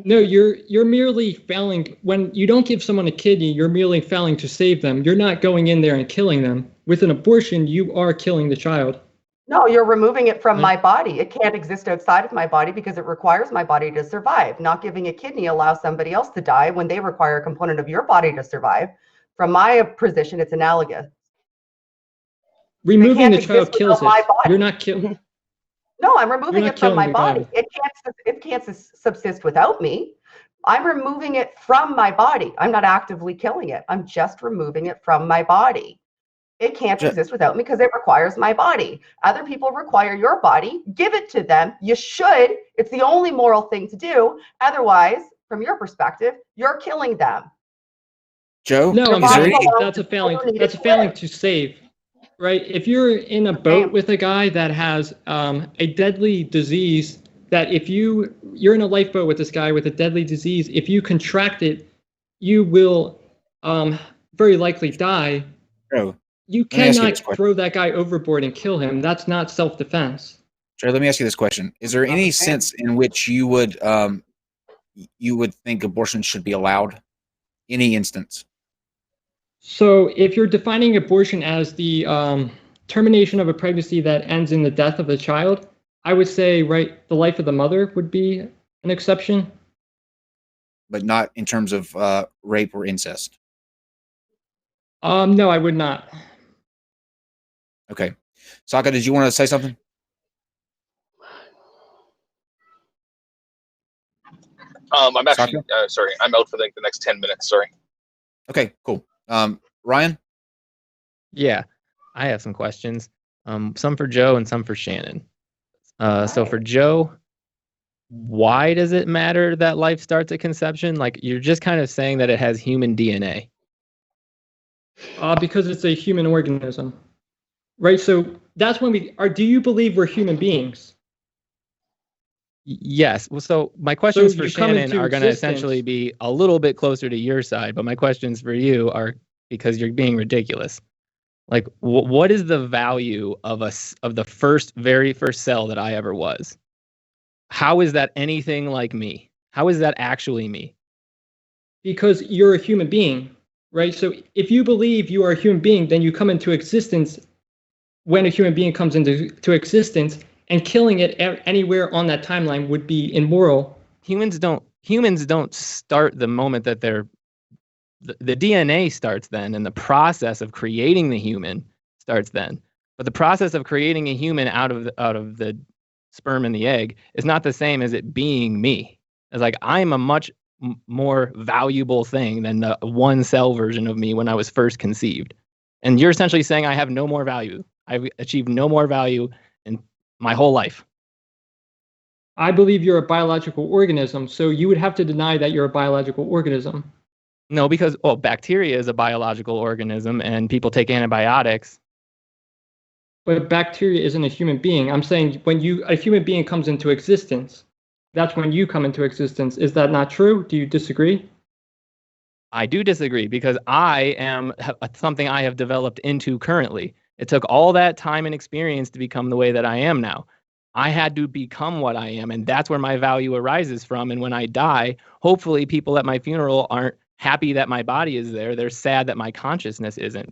No, you're merely failing. When you don't give someone a kidney, you're merely failing to save them. You're not going in there and killing them. With an abortion, you are killing the child. No, you're removing it from my body. It can't exist outside of my body because it requires my body to survive. Not giving a kidney allows somebody else to die when they require a component of your body to survive. From my position, it's analogous. Removing the child kills it. You're not killing. No, I'm removing it from my body. It can't subsist without me. I'm removing it from my body. I'm not actively killing it. I'm just removing it from my body. It can't exist without me because it requires my body. Other people require your body. Give it to them. You should. It's the only moral thing to do. Otherwise, from your perspective, you're killing them. Joe? No, that's a failing. That's a failing to save. Right? If you're in a boat with a guy that has a deadly disease, that if you're in a lifeboat with this guy with a deadly disease, if you contract it, you will very likely die. Joe, you cannot throw that guy overboard and kill him. That's not self-defense. Joe, let me ask you this question. Is there any sense in which you would think abortion should be allowed? Any instance? So if you're defining abortion as the termination of a pregnancy that ends in the death of the child, I would say, the life of the mother would be an exception. But not in terms of rape or incest? No, I would not. Okay. Sokka, did you want to say something? I'm actually, sorry, I'm out for the next 10 minutes, sorry. Okay, cool. Ryan? Yeah, I have some questions. Some for Joe and some for Shannon. So for Joe, why does it matter that life starts at conception? Like, you're just kind of saying that it has human DNA. Because it's a human organism, right? So that's when we are. Do you believe we're human beings? Yes. Well, so my questions for you come Shannon into are going to existence. essentially be a little bit closer to your side, but my questions for you are because you're being ridiculous. Like, what is the value of the very first cell that I ever was? How is that anything like me? How is that actually me? Because you're a human being, right? So if you believe you are a human being, then you come into existence when a human being comes into existence, and killing it anywhere on that timeline would be immoral. Humans don't start the moment that the DNA starts then, and the process of creating the human starts then. But the process of creating a human out of the sperm and the egg is not the same as it being me. It's like, I'm a much more valuable thing than the one cell version of me when I was first conceived. And you're essentially saying I have no more value. I've achieved no more value in my whole life. I believe you're a biological organism, so you would have to deny that you're a biological organism. No, because bacteria is a biological organism, and people take antibiotics. But bacteria isn't a human being. I'm saying when a human being comes into existence, that's when you come into existence. Is that not true? Do you disagree? I do disagree, because I am something I have developed into currently. It took all that time and experience to become the way that I am now. I had to become what I am, and that's where my value arises from. And when I die, hopefully people at my funeral aren't happy that my body is there. They're sad that my consciousness isn't,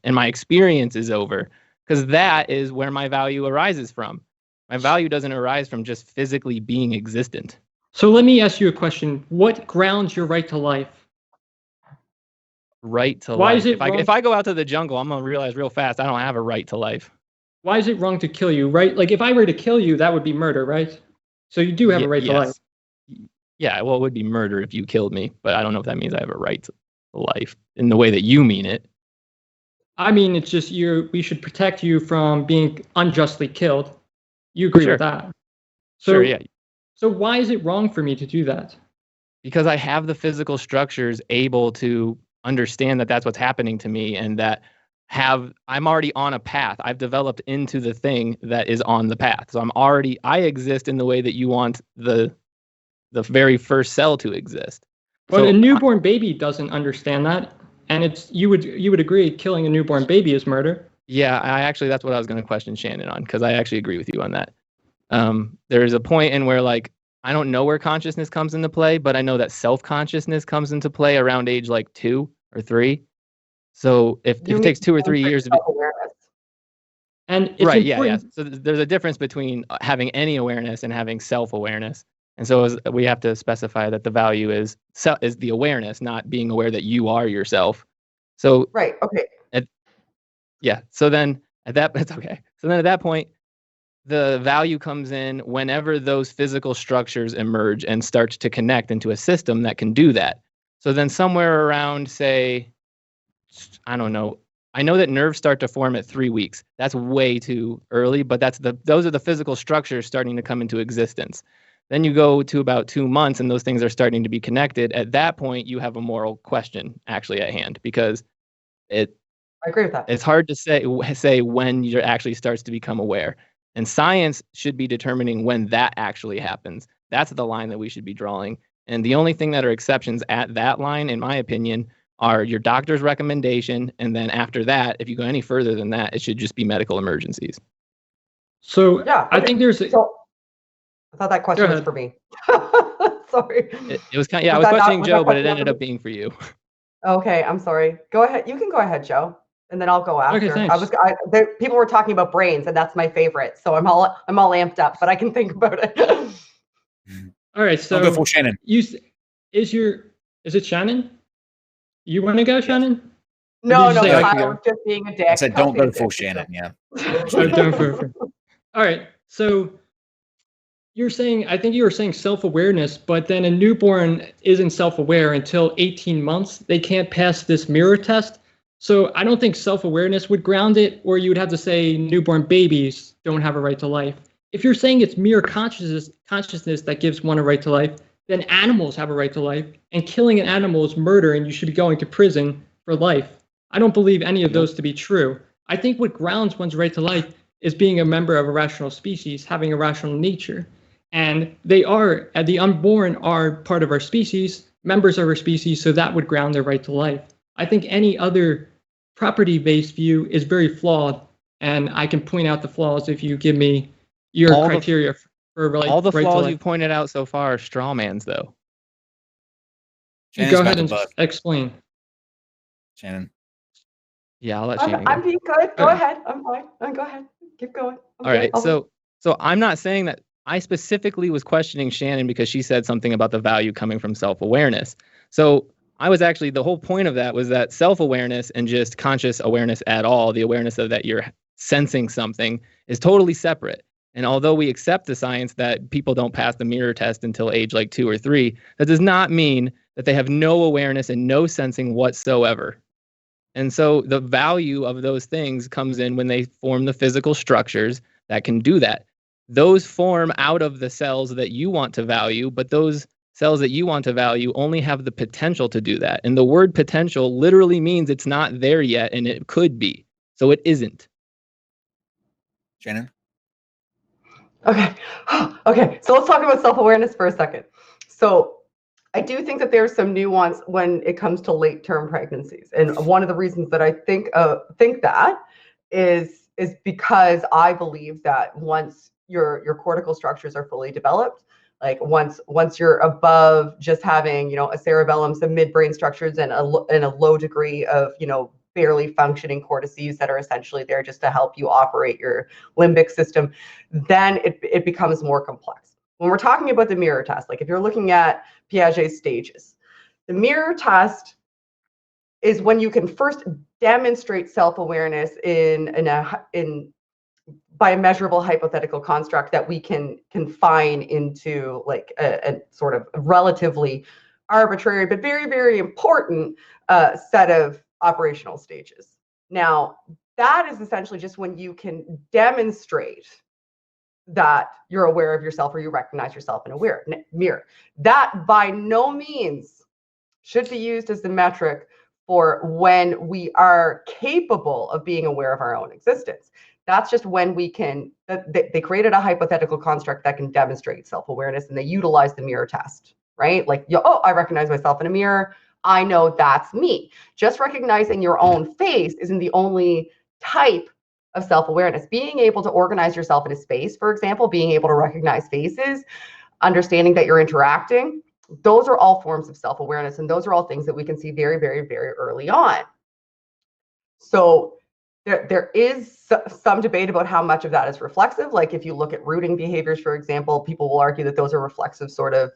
and my experience is over, because that is where my value arises from. My value doesn't arise from just physically being existent. So let me ask you a question. What grounds your right to life? Right to Why life. is it wrong? If I go out to the jungle, I'm gonna realize real fast I don't have a right to life. Why is it wrong to kill you, right? Like, if I were to kill you, that would be murder, right? So you do have a right to life. Yeah, well, it would be murder if you killed me, but I don't know if that means I have a right to life in the way that you mean it. I mean, it's just we should protect you from being unjustly killed. You agree with that? So, sure, yeah. So why is it wrong for me to do that? Because I have the physical structures able to understand that that's what's happening to me, and that I'm already on a path. I've developed into the thing that is on the path. So I exist in the way that you want the very first cell to exist. But so, a newborn baby doesn't understand that, and you would agree killing a newborn baby is murder. Yeah, that's what I was going to question Shannon on, because I actually agree with you on that. There is a point in where, like, I don't know where consciousness comes into play, but I know that self-consciousness comes into play around age like 2 or 3. So if it takes 2 or 3 years to be and right, yeah. So there's a difference between having any awareness and having self-awareness. And so we have to specify that the value is the awareness, not being aware that you are yourself. So right, okay. So then that's okay. So then at that point, the value comes in whenever those physical structures emerge and start to connect into a system that can do that. So then somewhere around, say, I don't know. I know that nerves start to form at 3 weeks. That's way too early, but those are the physical structures starting to come into existence. Then you go to about 2 months and those things are starting to be connected. At that point, you have a moral question actually at hand, because I agree with that. It's hard to say when you actually starts to become aware. And science should be determining when that actually happens. That's the line that we should be drawing. And the only thing that are exceptions at that line, in my opinion, are your doctor's recommendation. And then after that, if you go any further than that, it should just be medical emergencies. So yeah, okay. I think there's. I thought that question was for me. Sorry. It was kind of, I was questioning Joe, but it ended up being for you. Okay, I'm sorry. Go ahead. You can go ahead, Joe, and then I'll go after. Okay, thanks. People were talking about brains, and that's my favorite. So I'm all amped up, but I can think about it. All right, so I'll go for Shannon. Is it Shannon? You want to go, Shannon? No, I was just being a dick. I said don't go for Shannon. Yeah. Don't for. All right, so I think you were saying self-awareness, but then a newborn isn't self-aware until 18 months. They can't pass this mirror test. So I don't think self-awareness would ground it, or you would have to say newborn babies don't have a right to life. if you're saying it's mere consciousness that gives one a right to life, then animals have a right to life, and killing an animal is murder, and you should be going to prison for life. I don't believe any of those to be true. I think what grounds one's right to life is being a member of a rational species, having a rational nature. And the unborn are part of our species, members of our species, so that would ground their right to life. I think any other property-based view is very flawed, and I can point out the flaws if you give me your criteria for right to life. All the flaws you pointed out so far are strawmans, though. Shannon's Go about ahead to and buzz. explain. Shannon. Yeah, I'll let Shannon I'm go. being good. Go Okay. ahead. I'm fine. Go ahead. Keep going. I'm All good. right, I'll- so I'm not saying that. I specifically was questioning Shannon because she said something about the value coming from self-awareness. So I was actually, the whole point of that was that self-awareness and just conscious awareness at all, the awareness of that you're sensing something, is totally separate. And although we accept the science that people don't pass the mirror test until age like 2 or 3, that does not mean that they have no awareness and no sensing whatsoever. And so the value of those things comes in when they form the physical structures that can do that. Those form out of the cells that you want to value, but those cells that you want to value only have the potential to do that. And the word potential literally means it's not there yet, and it could be. So it isn't. Shannon. Okay. Okay. So let's talk about self-awareness for a second. So I do think that there's some nuance when it comes to late-term pregnancies, and one of the reasons that I think that is because I believe that once your cortical structures are fully developed, like once you're above just having a cerebellum, some midbrain structures, and a low degree of barely functioning cortices that are essentially there just to help you operate your limbic system, then it becomes more complex. When we're talking about the mirror test, like if you're looking at Piaget's stages, the mirror test is when you can first demonstrate self-awareness by a measurable hypothetical construct that we can confine into like a sort of relatively arbitrary but very, very important set of operational stages. Now, that is essentially just when you can demonstrate that you're aware of yourself or you recognize yourself in a mirror. That by no means should be used as the metric for when we are capable of being aware of our own existence. That's just when we can, they created a hypothetical construct that can demonstrate self-awareness, and they utilize the mirror test, right? Like, I recognize myself in a mirror. I know that's me. Just recognizing your own face isn't the only type of self-awareness. Being able to organize yourself in a space, for example, being able to recognize faces, understanding that you're interacting, those are all forms of self-awareness, and those are all things that we can see very, very, very early on. So there is some debate about how much of that is reflexive. Like if you look at rooting behaviors, for example, people will argue that those are reflexive, sort of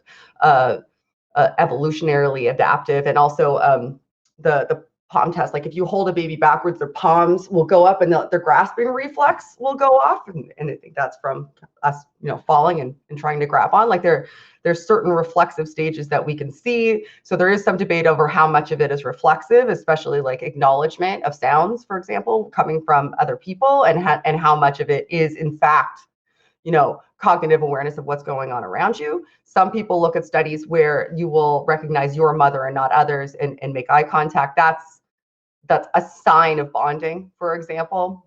evolutionarily adaptive, and also the palm test. Like if you hold a baby backwards, their palms will go up and their grasping reflex will go off. And I think that's from us, falling and trying to grab on. Like there's certain reflexive stages that we can see. So there is some debate over how much of it is reflexive, especially like acknowledgement of sounds, for example, coming from other people, and how much of it is in fact cognitive awareness of what's going on around you. Some people look at studies where you will recognize your mother and not others and make eye contact. That's a sign of bonding, for example,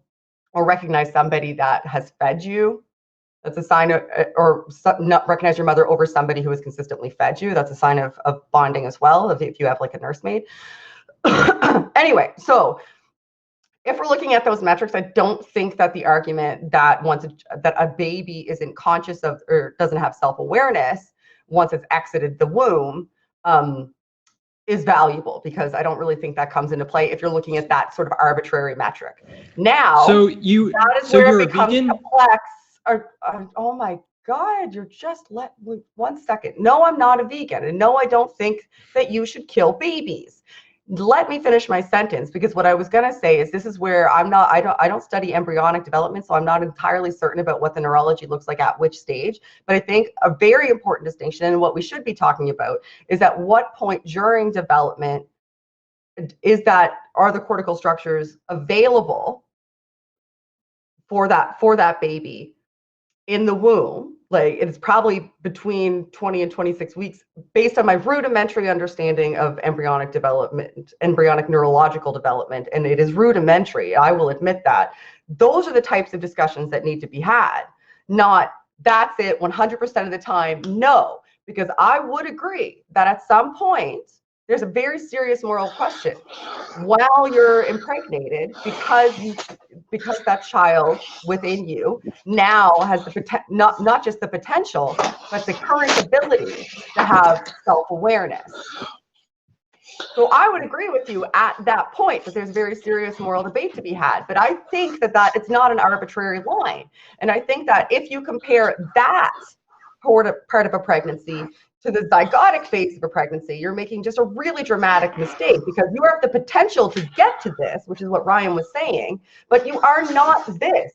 or recognize somebody that has fed you. That's a sign of, or not recognize your mother over somebody who has consistently fed you. That's a sign of bonding as well, if you have like a nursemaid. Anyway, so if we're looking at those metrics, I don't think that the argument that that a baby isn't conscious of or doesn't have self-awareness once it's exited the womb is valuable, because I don't really think that comes into play if you're looking at that sort of arbitrary metric. Now, So that is so where you're it becomes a vegan? complex. Oh my God, you're just 1 second. No, I'm not a vegan, and no, I don't think that you should kill babies. Let me finish my sentence, because what I was going to say is this is where I don't study embryonic development, so I'm not entirely certain about what the neurology looks like at which stage. But I think a very important distinction, and what we should be talking about, is at what point during development are the cortical structures available for that baby in the womb, like it's probably between 20 and 26 weeks, based on my rudimentary understanding of embryonic development, embryonic neurological development, and it is rudimentary, I will admit that. Those are the types of discussions that need to be had, not that's it 100% of the time, no, because I would agree that at some point, there's a very serious moral question. While you're impregnated, because that child within you now has the not just the potential, but the current ability to have self-awareness. So I would agree with you at that point that there's very serious moral debate to be had. But I think that it's not an arbitrary line. And I think that if you compare that part of a pregnancy to the zygotic phase of a pregnancy, you're making just a really dramatic mistake, because you have the potential to get to this, which is what Ryan was saying, but you are not this.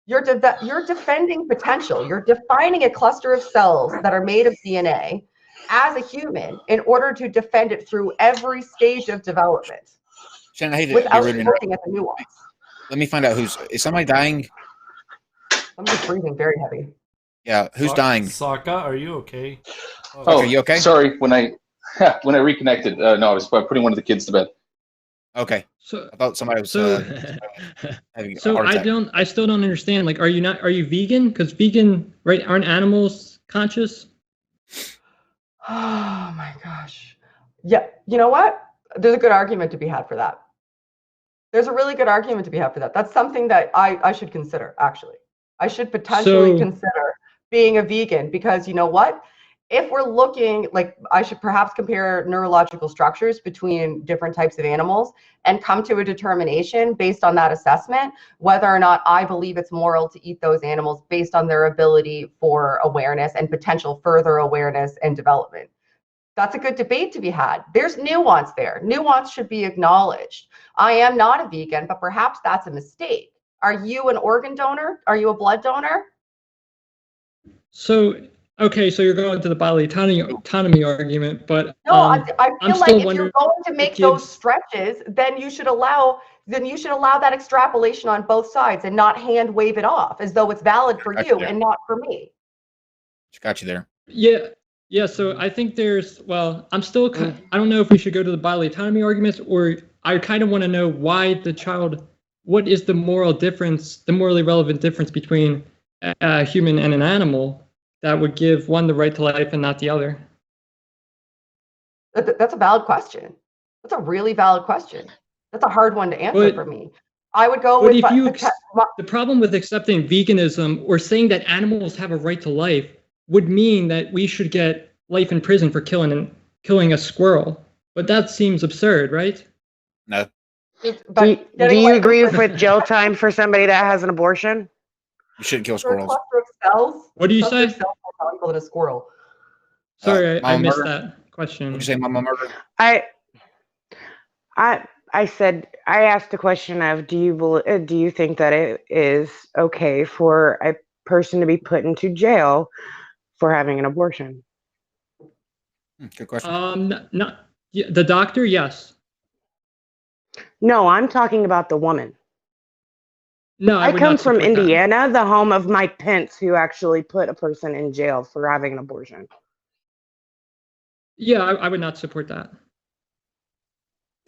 You're defending potential. You're defining a cluster of cells that are made of DNA as a human in order to defend it through every stage of development. Shannon, I hate to without be rude. looking at the nuance. Let me find out is somebody dying? I'm just breathing very heavy. Yeah, who's dying? Sokka, are you okay? Oh, are you okay? Sorry, when I reconnected, no, I was putting one of the kids to bed. Okay. So I thought somebody was having a so heart attack. I still don't understand. Like, are you vegan? Because vegan, right? Aren't animals conscious? Oh my gosh. Yeah, you know what? There's a good argument to be had for that. There's a really good argument to be had for that. That's something that I should consider, actually. I should potentially consider being a vegan, because you know what? If we're looking, like, I should perhaps compare neurological structures between different types of animals and come to a determination based on that assessment, whether or not I believe it's moral to eat those animals based on their ability for awareness and potential further awareness and development. That's a good debate to be had. There's nuance there. Nuance should be acknowledged. I am not a vegan, but perhaps that's a mistake. Are you an organ donor? Are you a blood donor? So, okay, so you're going to the bodily autonomy argument, but no, I feel like if you're going to make those stretches, then you should allow that extrapolation on both sides and not hand wave it off as though it's valid for you and not for me. Got you there. Yeah. So I think I'm still, I don't know if we should go to the bodily autonomy arguments, or I kind of want to know why what is the moral difference, the morally relevant difference between a human and an animal that would give one the right to life and not the other? That's a valid question. That's a really valid question. That's a hard one to answer for me. I would go with the problem with accepting veganism or saying that animals have a right to life would mean that we should get life in prison for killing a squirrel. But that seems absurd, right? No. Do you agree with jail time for somebody that has an abortion? You shouldn't kill squirrels. What do you say? Cells more valuable than a squirrel. Sorry, I missed that question. What did you say, Mama Murder? I said, I asked the question of, do you think that it is okay for a person to be put into jail for having an abortion? Good question. The doctor, yes. No, I'm talking about the woman. No, I come from Indiana, the home of Mike Pence, who actually put a person in jail for having an abortion. Yeah, I would not support that.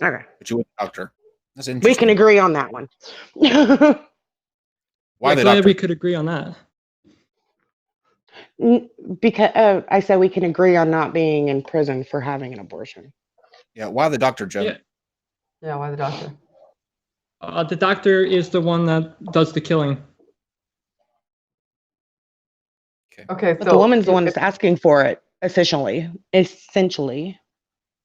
Okay. But you were a doctor. That's interesting. We can agree on that one. Why the glad doctor? We could agree on that. Because I said we can agree on not being in prison for having an abortion. Yeah, why the doctor, Joe? Yeah, why the doctor? The doctor is the one that does the killing. Okay, but the woman's the one that's asking for it, essentially.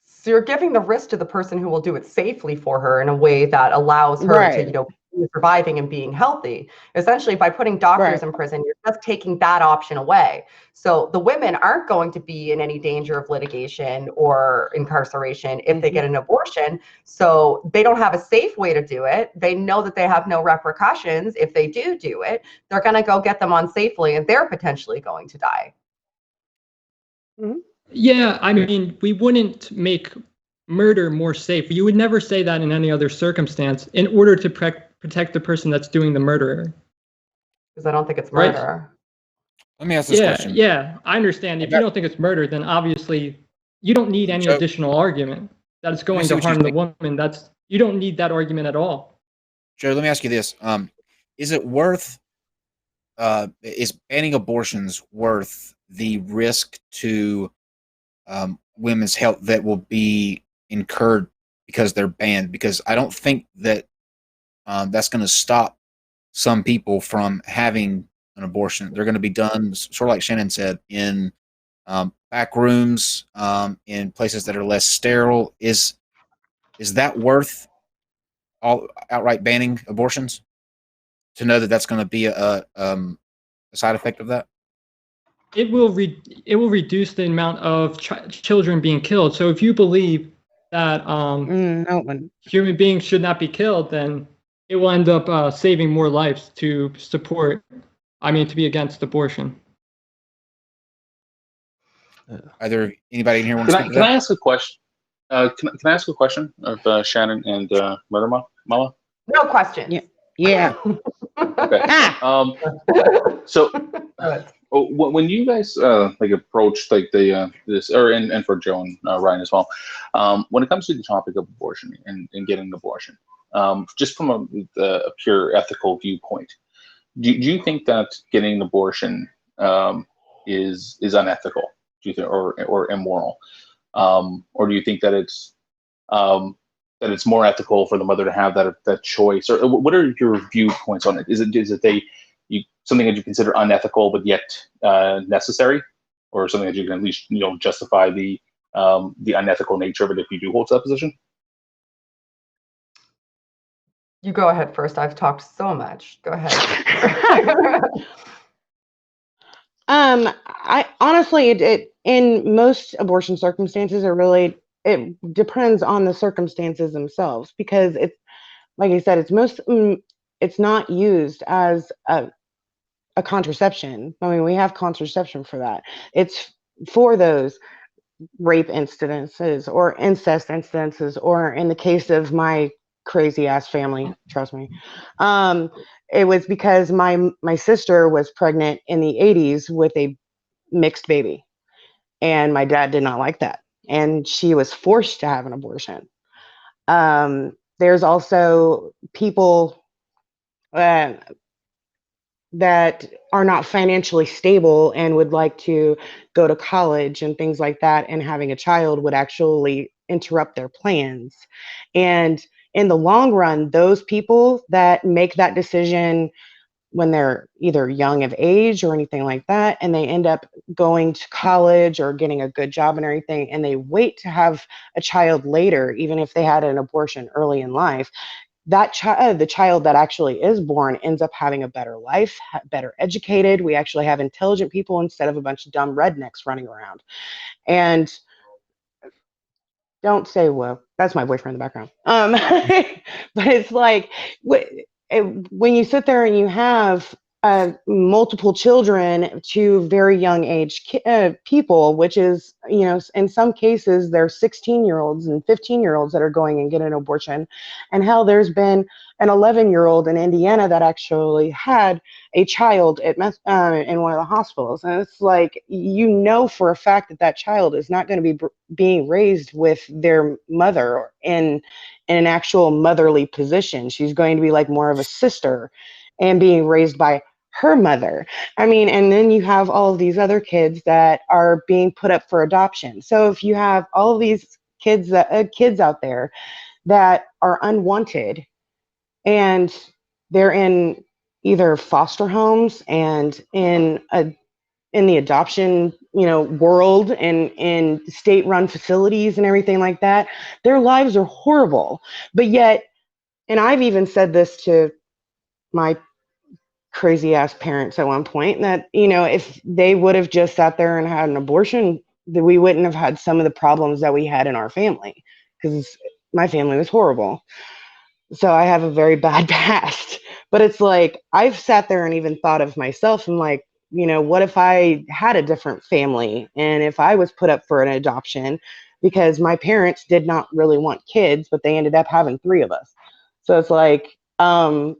So you're giving the risk to the person who will do it safely for her in a way that allows her to, be surviving and being healthy. Essentially, by putting doctors in prison, you're just taking that option away. So the women aren't going to be in any danger of litigation or incarceration if they get an abortion. So they don't have a safe way to do it. They know that they have no repercussions if they do it. They're going to go get them on safely, and they're potentially going to die. Yeah, I mean, we wouldn't make murder more safe. You would never say that in any other circumstance in order to protect the person that's doing the murder. Because I don't think it's murder. Let me ask this question. Yeah, I understand. If you don't think it's murder, then obviously you don't need any Joe, additional argument that it's going see to what you harm the think. woman. You don't need that argument at all. Joe, let me ask you this: is it worth? Is banning abortions worth the risk to women's health that will be incurred because they're banned? Because I don't think that that's going to stop some people from having an abortion. They're going to be done, sort of like Shannon said, in back rooms, in places that are less sterile. Is that worth outright banning abortions? To know that that's going to be a side effect of that? It will reduce the amount of children being killed. So if you believe that human beings should not be killed, then it will end up saving more lives to be against abortion. Either anybody in here want to speak to Can that? I ask a question? Can I ask a question of Shannon and Murder Mama? No question. Yeah. Okay. So when you guys like approach like the this, or and for Joe and Ryan as well, when it comes to the topic of abortion and getting an abortion, just from a pure ethical viewpoint, do you think that getting an abortion is unethical? Do you think, or immoral, or do you think that it's more ethical for the mother to have that choice? Or what are your viewpoints on it? Is it something that you consider unethical but yet necessary, or something that you can at least justify the unethical nature of it if you do hold to that position? You go ahead first. I've talked so much. Go ahead. I honestly, it in most abortion circumstances, it depends on the circumstances themselves, because it's, like I said, it's not used as a contraception. I mean, we have contraception for that. It's for those rape incidences or incest incidences, or in the case of my crazy ass family, trust me, it was because my sister was pregnant in the 80s with a mixed baby, and my dad did not like that, and she was forced to have an abortion. There's also people that are not financially stable and would like to go to college and things like that, and having a child would actually interrupt their plans. And in the long run, those people that make that decision when they're either young of age or anything like that, and they end up going to college or getting a good job and everything, and they wait to have a child later, even if they had an abortion early in life, that the child that actually is born ends up having a better life, better educated. We actually have intelligent people instead of a bunch of dumb rednecks running around. And don't say whoa, that's my boyfriend in the background. But it's like when you sit there and you have multiple children to very young age people, which is, in some cases, they're 16-year-olds and 15-year-olds that are going and getting an abortion. And hell, there's been an 11-year-old in Indiana that actually had a child in one of the hospitals. And it's like, for a fact that child is not going to be being raised with their mother in an actual motherly position. She's going to be like more of a sister and being raised by her mother. I mean, and then you have all of these other kids that are being put up for adoption. So if you have all of these kids out there that are unwanted, and they're in either foster homes and in the adoption world, and in state-run facilities and everything like that, their lives are horrible. But yet, and I've even said this to my crazy ass parents at one point, that if they would have just sat there and had an abortion, that we wouldn't have had some of the problems that we had in our family, because my family was horrible. So I have a very bad past. But it's like, I've sat there and even thought of myself, and like, what if I had a different family, and if I was put up for an adoption, because my parents did not really want kids, but they ended up having 3 of us. So it's like, what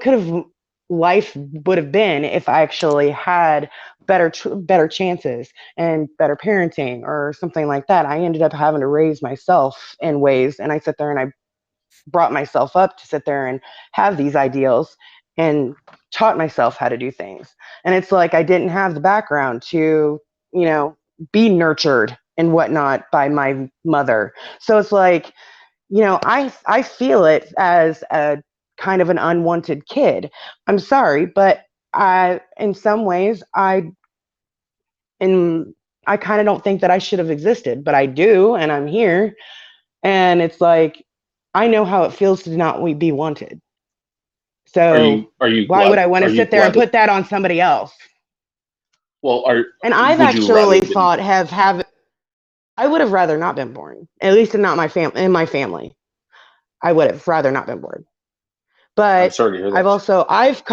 could have life would have been if I actually had better chances and better parenting or something like that. I ended up having to raise myself in ways, and I sit there and I brought myself up to sit there and have these ideals and taught myself how to do things. And it's like I didn't have the background to, you know, be nurtured and whatnot by my mother. So it's like, you know, I feel it as a kind of an unwanted kid. I'm sorry, but in some ways I kind of don't think that I should have existed, but I do, and I'm here. And it's like, I know how it feels to not be wanted. So Are you why would I want are to you sit there and glad that, put that on somebody else? well, And I've would you rather actually been, thought I would have rather not been born, at least in not my in my family. I would have rather not been born. I'm But sorry to hear I've that. also I've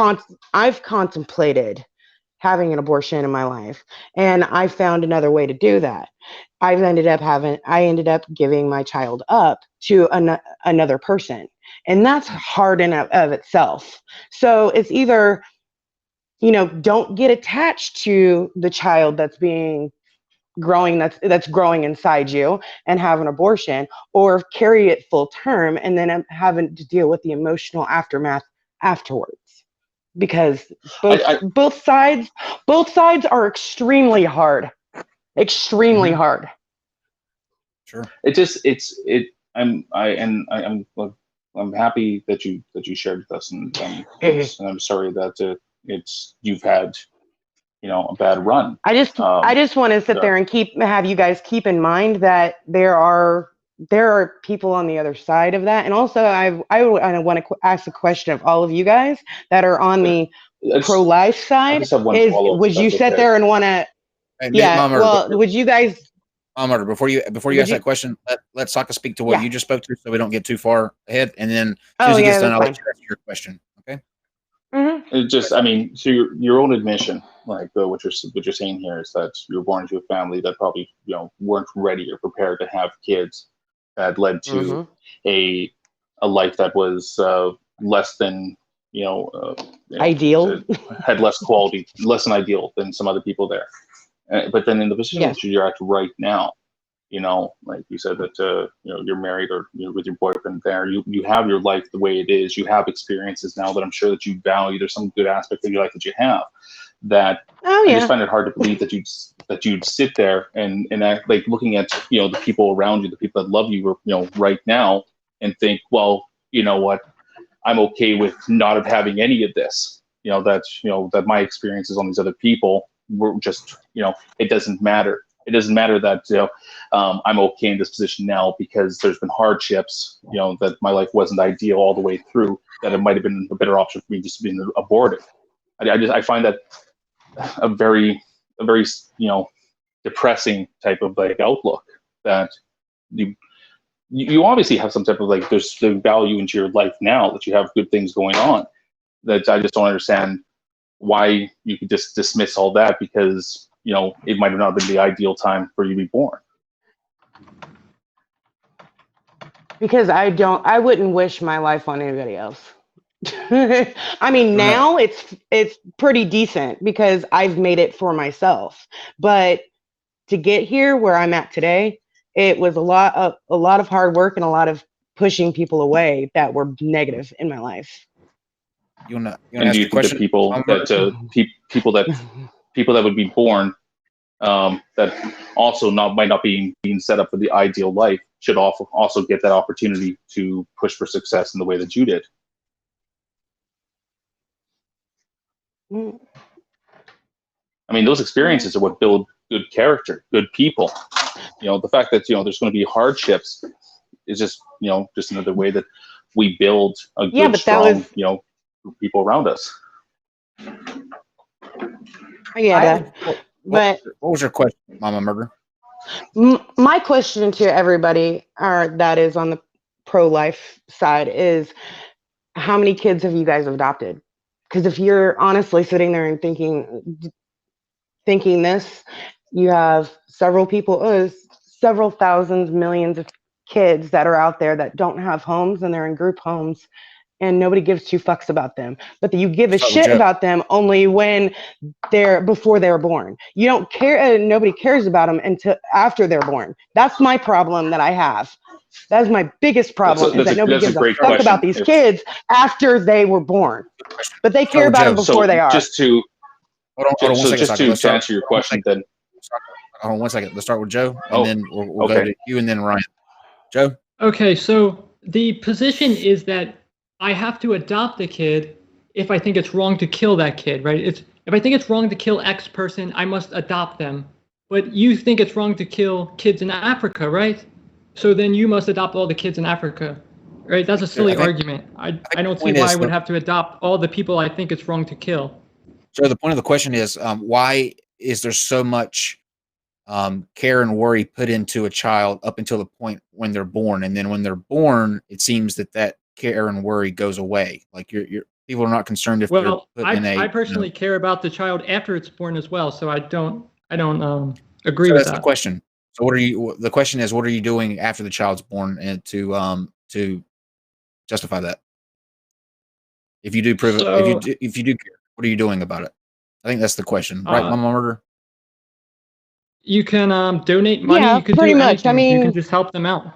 contemplated having an abortion in my life, and I found another way to do that. I ended up giving my child up to another person, and that's hard in of itself. So it's either, you know, don't get attached to the child that's growing inside you and have an abortion, or carry it full term and then having to deal with the emotional aftermath afterwards, because I both sides are extremely Mhm. hard. Sure. it just I'm happy that you shared with us, and I'm sorry that you've had, you know, a bad run. I just want to sit Yeah. there and have you guys keep in mind that there are people on the other side of that. And also I want to ask a question of all of you guys that are on the pro-life I side. just have one Is follow up, if would you that's sit okay. there and want to, Hey, yeah, Mama, well, would you guys, Mama, before you would ask you, that question, let Sokka speak to what yeah. you just spoke to, so we don't get too far ahead. And then as soon Oh as he gets yeah, done, that's I'll let fine. you ask your question. Okay. Mm-hmm. It just, I mean, so your own admission, like what you're saying here is that you were born into a family that probably, you know, weren't ready or prepared to have kids, that led to Mm-hmm. a life that was less than, you know, Ideal. had less quality, less than ideal than some other people there. But then in the position Yes. that you're at right now, you know, like you said that you know, you're married, or you're with your boyfriend there, you have your life the way it is, you have experiences now that I'm sure that you value, there's some good aspect of your life that you have, that Oh I just yeah. find it hard to believe that you'd sit there and act like, looking at, you know, the people around you, the people that love you, you know, right now, and think, well, you know what, I'm okay with not having any of this, you know, that my experiences on these other people were just, you know, it doesn't matter. It doesn't matter that, you know, I'm okay in this position now because there's been hardships, you know, that my life wasn't ideal all the way through, that it might have been a better option for me just being aborted. I find that a very, you know, depressing type of like outlook, that you obviously have some type of, like, there's the value into your life now that you have good things going on, that I just don't understand why you could just dismiss all that because, you know, it might have not been the ideal time for you to be born. Because I wouldn't wish my life on anybody else. I mean, No. now it's pretty decent because I've made it for myself. But to get here where I'm at today, it was a lot of hard work and a lot of pushing people away that were negative in my life. You wanna And do ask you your think that question? people that people that would be born, that also might not be being set up for the ideal life, should also get that opportunity to push for success in the way that you did? I mean, those experiences are what build good character, good people. You know, the fact that, you know, there's going to be hardships is just, you know, just another way that we build a Yeah, good, but that was, strong, you know, people around us. I get that. But What was your question, Mama Murder? my question to everybody that is on the pro-life side is, how many kids have you guys adopted? Because if you're honestly sitting there and thinking this, you have several people, several thousands, millions of kids that are out there that don't have homes, and they're in group homes, and nobody gives two fucks about them. But you give a Start with shit Joe. about them only when before they're born. You don't care. Nobody cares about them until after they're born. That's my problem that I have. That is my biggest problem, is that nobody gives a fuck about these kids after they were born. But they care about them before they are. Just to Hold on one second, just Saka. to answer your question, then. Hold on 1 second. Let's start with Joe, and then we'll go okay. to you, and then Ryan. Joe? Okay, so the position is that I have to adopt a kid if I think it's wrong to kill that kid, right? If I think it's wrong to kill X person, I must adopt them. But you think it's wrong to kill kids in Africa, right? So then you must adopt all the kids in Africa, right? That's a silly argument. I don't see why I would have to adopt all the people I think it's wrong to kill. So the point of the question is, why is there so much care and worry put into a child up until the point when they're born, and then when they're born, it seems that care and worry goes away? Like you're people are not concerned if they're put in a. I personally care about the child after it's born as well, so I don't agree with that. That's the question. So the question is, what are you doing after the child's born, and to justify that? If you do prove it, if you do care, what are you doing about it? I think that's the question, right, Mama Murder? You can donate money. Yeah, you can pretty do much. anything. I mean, you can just help them out.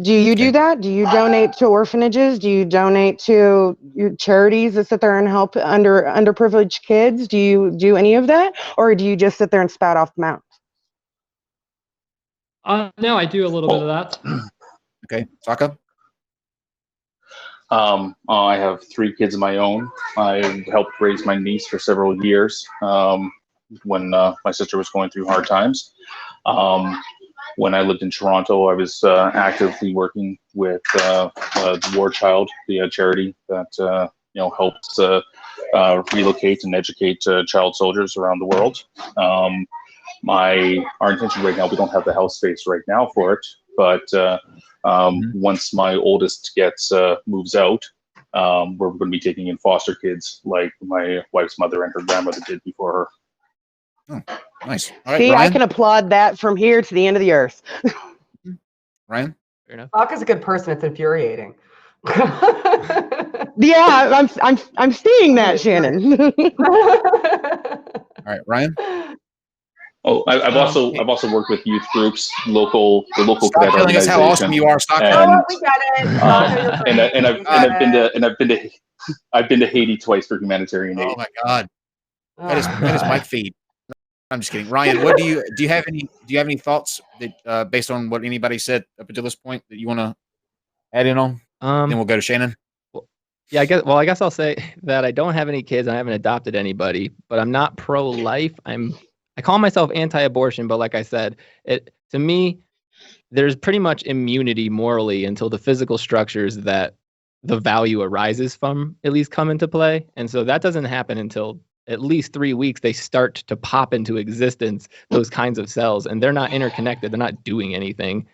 Do you do that? Do you donate to orphanages? Do you donate to charities that sit there and help underprivileged kids? Do you do any of that, or do you just sit there and spout off the mouth? No, I do a little bit of that. Okay, Saka? I have 3 kids of my own. I helped raise my niece for several years when my sister was going through hard times. When I lived in Toronto, I was actively working with the War Child, the charity that helps relocate and educate child soldiers around the world. Our intention right now, we don't have the house space right now for it, but once my oldest moves out, we're going to be taking in foster kids like my wife's mother and her grandmother did before her. Oh, nice. All right, See, Ryan? I can applaud that from here to the end of the earth. Ryan? Fair enough. Saka's a good person. It's infuriating. Yeah, I'm seeing that, Shannon. All right, Ryan? Oh, I've also worked with youth groups, the local Stop cadet telling us organization. how awesome you are, Saka. Oh, we get it. Saka, you're great. I've been to Haiti twice for humanitarian aid. Oh my God, that is Mike feed. I'm just kidding. Ryan, what do you have any thoughts that based on what anybody said up until this point that you want to add in on? Then we'll go to Shannon. Yeah, I guess I'll say that I don't have any kids. I haven't adopted anybody, but I'm not pro-life. I call myself anti-abortion, but like I said, to me, there's pretty much immunity morally until the physical structures that the value arises from at least come into play. And so that doesn't happen until at least 3 weeks. They start to pop into existence, those kinds of cells, and they're not interconnected. They're not doing anything.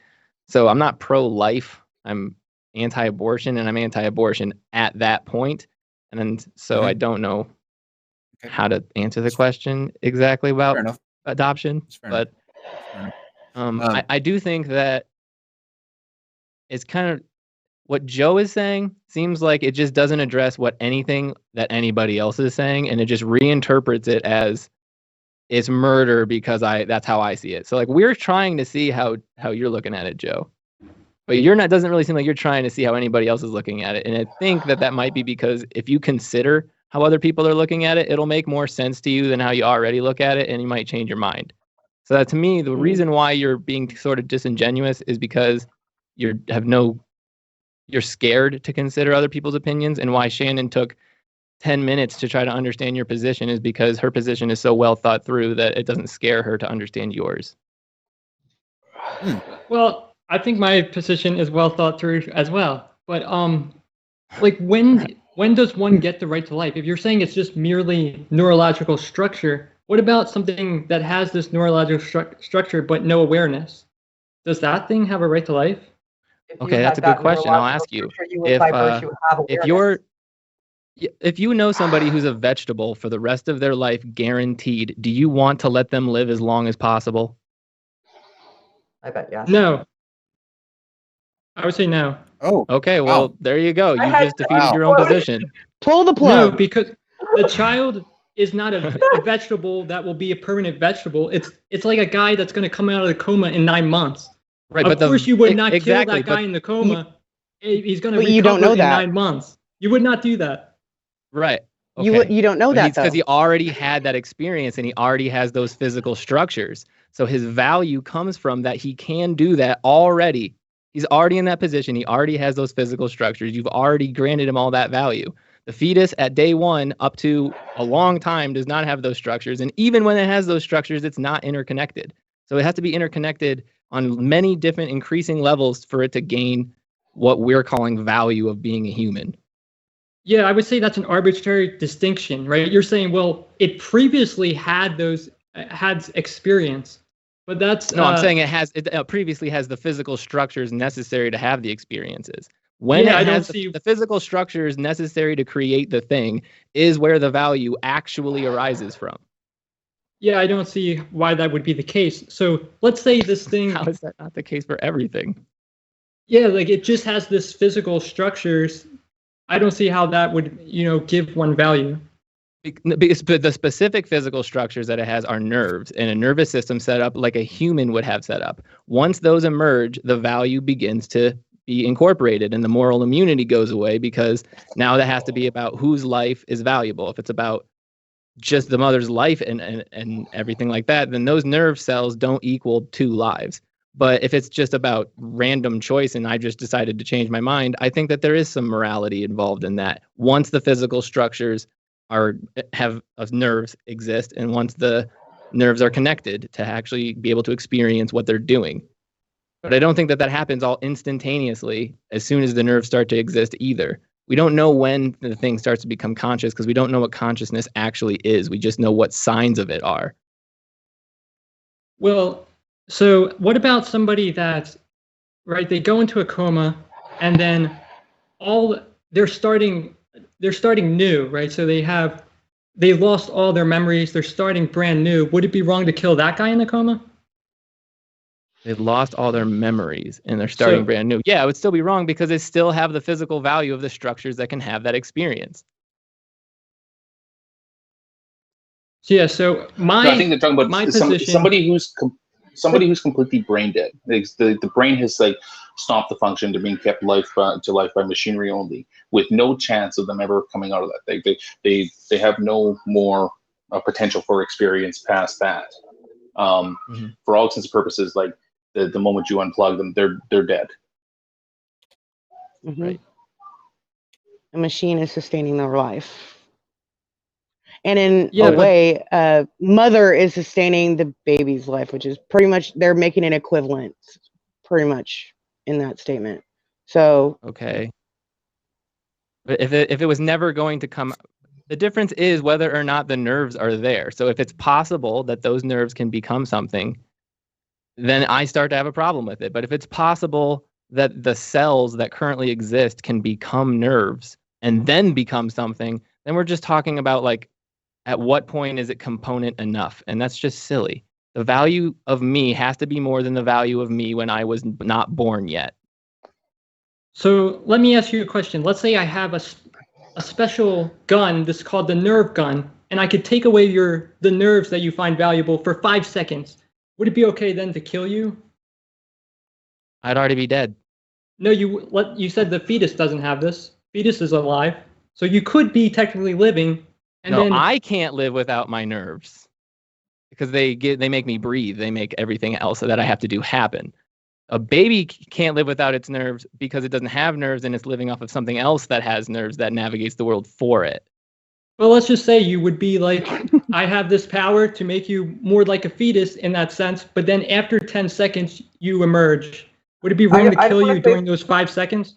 So I'm not pro-life. I'm anti-abortion, and I'm anti-abortion at that point. And so I don't know how to answer the question exactly about adoption, but I do think that it's kind of what Joe is saying seems like it just doesn't address what anything that anybody else is saying, and it just reinterprets it as it's murder because that's how I see it. So like we're trying to see how you're looking at it, Joe. But doesn't really seem like you're trying to see how anybody else is looking at it. And I think that might be because if you consider how other people are looking at it, it'll make more sense to you than how you already look at it, and you might change your mind. So that to me, the reason why you're being sort of disingenuous is because you're scared to consider other people's opinions, and why Shannon took 10 minutes to try to understand your position is because her position is so well thought through that it doesn't scare her to understand yours. Well, I think my position is well thought through as well. But like when does one get the right to life? If you're saying it's just merely neurological structure, what about something that has this neurological structure but no awareness? Does that thing have a right to life? Okay, that's a good question. I'll ask you. If you know somebody who's a vegetable for the rest of their life, guaranteed, do you want to let them live as long as possible? I bet yes. No. I would say no. Oh, Okay, wow. well, there you go. I You had just defeated Wow. your own position. Pull the No, plug. because the child is not a vegetable that will be a permanent vegetable. It's like a guy that's going to come out of the coma in 9 months. Right, Of but course, you would not exactly, kill that guy but in the coma. He's going to but you don't recover know in that. 9 months. You would not do that. right. You Okay. you don't know But that because though. he already had that experience and he already has those physical structures. So his value comes from that he can do that already. He's already in that position. He already has those physical structures. You've already granted him all that value. The fetus at day one up to a long time does not have those structures. And even when it has those structures, it's not interconnected. So it has to be interconnected on many different increasing levels for it to gain what we're calling value of being a human. Yeah, I would say that's an arbitrary distinction, right? You're saying, well, it previously had those had experience, but that's No, I'm saying it previously has the physical structures necessary to have the experiences. When Yeah, it I don't has see- the physical structures necessary to create the thing is where the value actually arises from. Yeah, I don't see why that would be the case. So let's say this thing, How is that not the case for everything? yeah, like it just has this physical structures. I don't see how that would, give one value. Because the specific physical structures that it has are nerves and a nervous system set up like a human would have set up. Once those emerge, the value begins to be incorporated and the moral immunity goes away because now that has to be about whose life is valuable. If it's about just the mother's life and everything like that, then those nerve cells don't equal 2 lives. But if it's just about random choice and I just decided to change my mind, I think that there is some morality involved in that. Once the physical structures have nerves exist, and once the nerves are connected to actually be able to experience what they're doing. But I don't think that happens all instantaneously as soon as the nerves start to exist either. We don't know when the thing starts to become conscious because we don't know what consciousness actually is. We just know what signs of it are. Well, so what about somebody that, right, they go into a coma and then they're starting new, right? So they lost all their memories, they're starting brand new. Would it be wrong to kill that guy in the coma? They've lost all their memories and they're starting brand new. Yeah, it would still be wrong because they still have the physical value of the structures that can have that experience. Yeah, so I think they're talking about somebody who's completely brain dead. The brain has like stopped the function to being kept to life by machinery only, with no chance of them ever coming out of that. They have no more potential for experience past that. For all intents and purposes, like the moment you unplug them, they're dead. Mm-hmm. Right. A machine is sustaining their life. And in Yeah, a but- way, mother is sustaining the baby's life, which is pretty much, they're making an equivalent pretty much in that statement. So Okay. But if it was never going to come, the difference is whether or not the nerves are there. So if it's possible that those nerves can become something, then I start to have a problem with it. But if it's possible that the cells that currently exist can become nerves and then become something, then we're just talking about like, at what point is it component enough? And that's just silly. The value of me has to be more than the value of me when I was not born yet. So let me ask you a question. Let's say I have a special gun, this is called the nerve gun, and I could take away the nerves that you find valuable for 5 seconds. Would it be okay then to kill you? I'd already be dead. No, you said the fetus doesn't have this. Fetus is alive. So you could be technically living. And No, then I can't live without my nerves because they make me breathe. They make everything else that I have to do happen. A baby can't live without its nerves because it doesn't have nerves and it's living off of something else that has nerves that navigates the world for it. Well, let's just say you would be like, I have this power to make you more like a fetus in that sense, but then after 10 seconds, you emerge. Would it be wrong to kill you during those 5 seconds?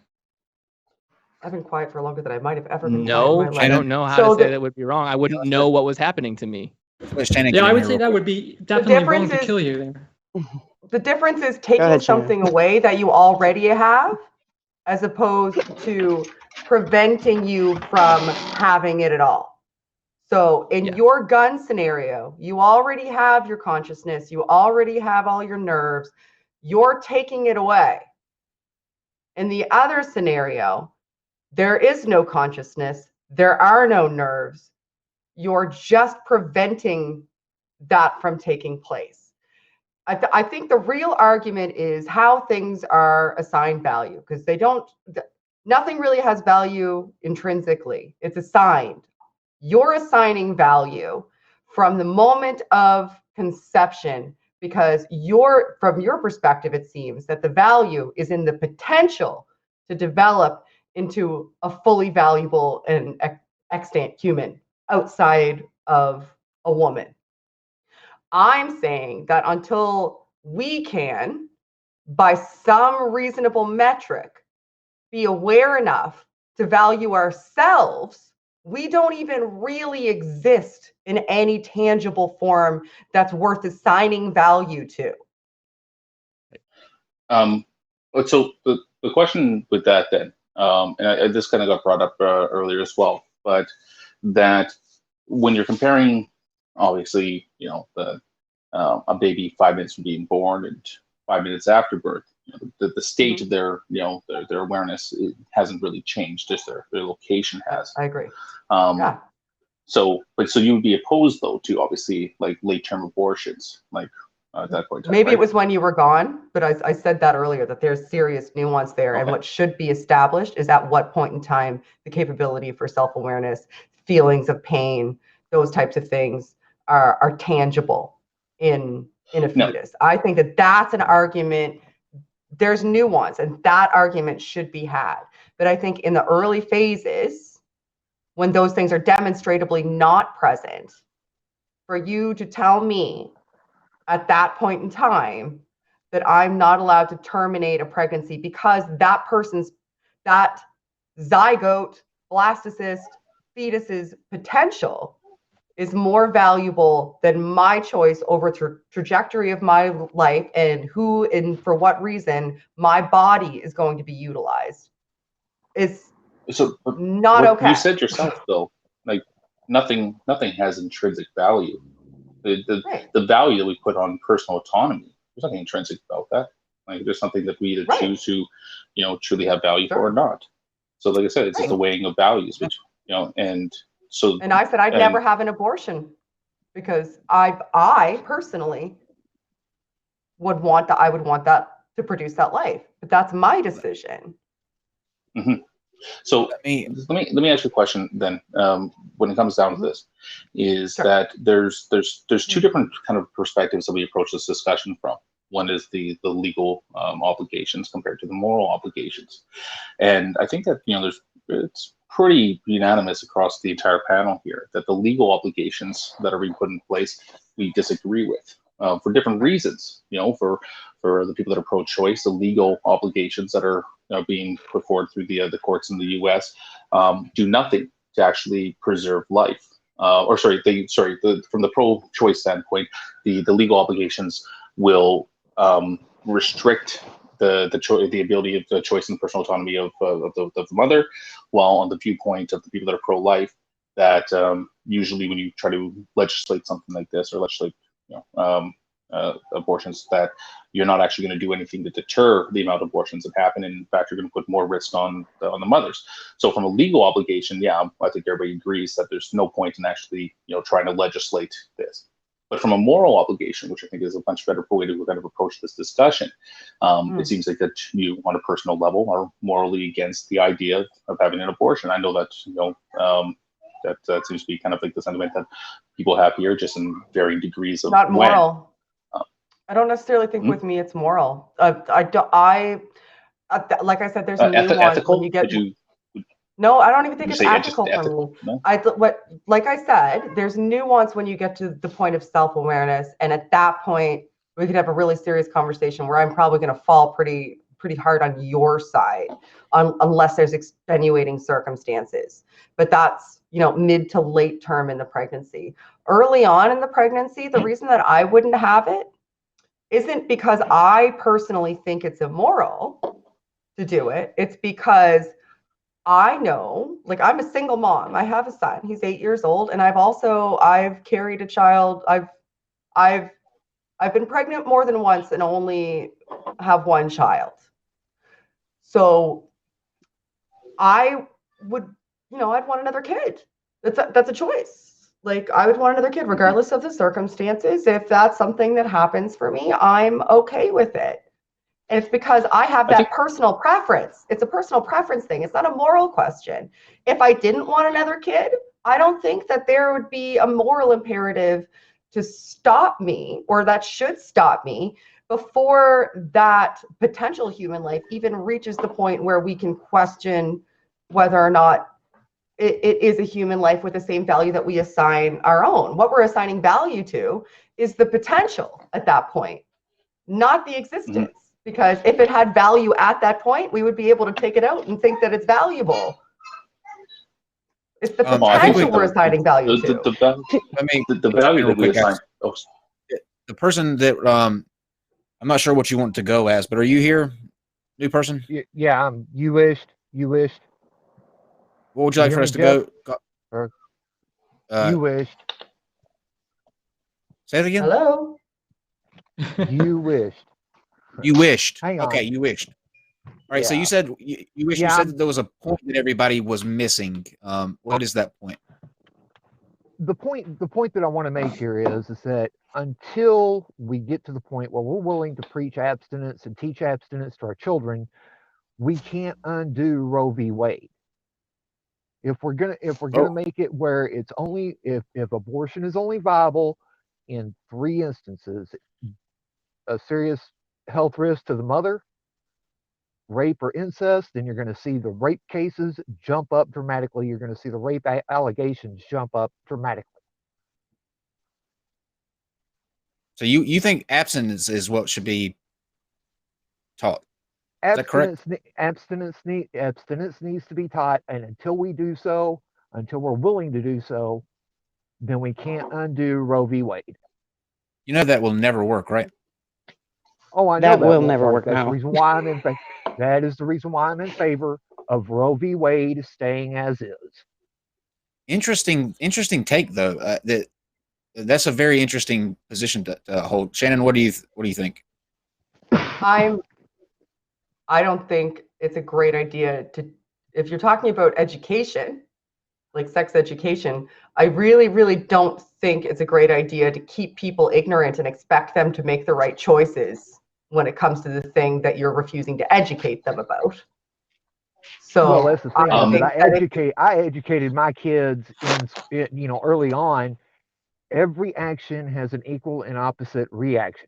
I've been quiet for longer than I might have ever been quiet in No, my life. I don't know how to say that would be wrong. I wouldn't know what was happening to me. Yeah, I would say that would be definitely wrong to kill you there. The difference is taking something away that you already have, as opposed to preventing you from having it at all. So in your gun scenario, you already have your consciousness, you already have all your nerves, you're taking it away. In the other scenario, there is no consciousness, there are no nerves. You're just preventing that from taking place. I think the real argument is how things are assigned value, because nothing really has value intrinsically. It's assigned. You're assigning value from the moment of conception, because from your perspective, it seems that the value is in the potential to develop into a fully valuable and extant human outside of a woman. I'm saying that until we can, by some reasonable metric, be aware enough to value ourselves, we don't even really exist in any tangible form that's worth assigning value to. So the question with that then, and this kind of got brought up earlier as well, but that when you're comparing, obviously, a baby 5 minutes from being born and 5 minutes after birth, the state of their their awareness hasn't really changed, just their location has. I agree. Yeah. So you would be opposed though to obviously like late term abortions, like at that point. Maybe right? It was when you were gone, but I said that earlier, that there's serious nuance there. Okay. And what should be established is at what point in time the capability for self-awareness, feelings of pain, those types of things are tangible in a fetus. No. I think that that's an argument. There's nuance, and that argument should be had. But I think in the early phases, when those things are demonstrably not present, for you to tell me at that point in time that I'm not allowed to terminate a pregnancy because that zygote, blastocyst, fetus's potential is more valuable than my choice over trajectory of my life and who and for what reason my body is going to be utilized. It's not okay. You said yourself though, like nothing has intrinsic value. The value that we put on personal autonomy, there's nothing intrinsic about that. Like there's something that we either choose to, truly have value for or not. So like I said, it's just a weighing of values, which, and so. And I said I'd never have an abortion because I personally would want that to produce that life, but that's my decision. Mm-hmm. So let me ask you a question then. When it comes down to this, is that there's two different kind of perspectives that we approach this discussion from. One is the legal obligations compared to the moral obligations, and I think that it's pretty unanimous across the entire panel here that the legal obligations that are being put in place we disagree with for different reasons. For the people that are pro-choice, the legal obligations that are being put forward through the courts in the U.S. Do nothing to actually preserve life. From the pro-choice standpoint, the legal obligations will restrict the ability of the choice and personal autonomy of the mother, while on the viewpoint of the people that are pro-life, that usually when you try to legislate something like this or legislate abortions, that you're not actually going to do anything to deter the amount of abortions that happen. And in fact, you're going to put more risk on the mothers. So from a legal obligation, I think everybody agrees that there's no point in actually trying to legislate this. But from a moral obligation, which I think is a much better way to kind of approach this discussion, it seems like that you, on a personal level, are morally against the idea of having an abortion. I know that that seems to be kind of like the sentiment that people have here, just in varying degrees of not moral. I don't necessarily think with me it's moral. Like I said, there's nuance ethical? When you get. No, I don't even think it's ethical for me. No? Like I said, there's nuance when you get to the point of self-awareness, and at that point, we could have a really serious conversation where I'm probably going to fall pretty hard on your side, unless there's extenuating circumstances. But that's mid to late term in the pregnancy. Early on in the pregnancy, the reason that I wouldn't have it isn't because I personally think it's immoral to do it. It's because I know, like, I'm a single mom. I have a son. He's 8 years old, and I've carried a child. I've been pregnant more than once and only have one child. So I would, I'd want another kid. That's a choice. Like, I would want another kid regardless of the circumstances. If that's something that happens for me, I'm okay with it. And it's because I have that personal preference. It's a personal preference thing. It's not a moral question. If I didn't want another kid, I don't think that there would be a moral imperative to stop me, or that should stop me, before that potential human life even reaches the point where we can question whether or not it is a human life with the same value that we assign our own. What we're assigning value to is the potential at that point, not the existence. Because if it had value at that point, we would be able to take it out and think that it's valuable. It's the potential we're assigning value to. The value that we assign. The person that I'm not sure what you want to go as, but are you here, new person? Yeah, you wished. What would you like for us to go? You wished. Say it again. Hello. You wished. You wished. Hang on. Okay, you wished. All right. Yeah. So you said you wished. Yeah, you said that there was a point that everybody was missing. What is that point? The point that I want to make here is that until we get to the point where we're willing to preach abstinence and teach abstinence to our children, we can't undo Roe v. Wade. If we're gonna make it where it's only if abortion is only viable in 3 instances: a serious health risk to the mother, rape or incest, then you're going to see the rape cases jump up dramatically. You're going to see the rape allegations jump up dramatically. So you think abstinence is what should be taught? Is that correct? Abstinence needs to be taught, and until we do so, until we're willing to do so, then we can't undo Roe v. Wade. You know that will never work, right? Oh, I know That will never work. That's No. the reason why I'm in favor. That is the reason why I'm in favor of Roe v. Wade staying as is. Interesting take though. That's a very interesting position to hold. Shannon, what do you think? I don't think it's a great idea if you're talking about education, like sex education, I really, really don't think it's a great idea to keep people ignorant and expect them to make the right choices when it comes to the thing that you're refusing to educate them about. So well, that's the thing. I educated my kids in early on. Every action has an equal and opposite reaction,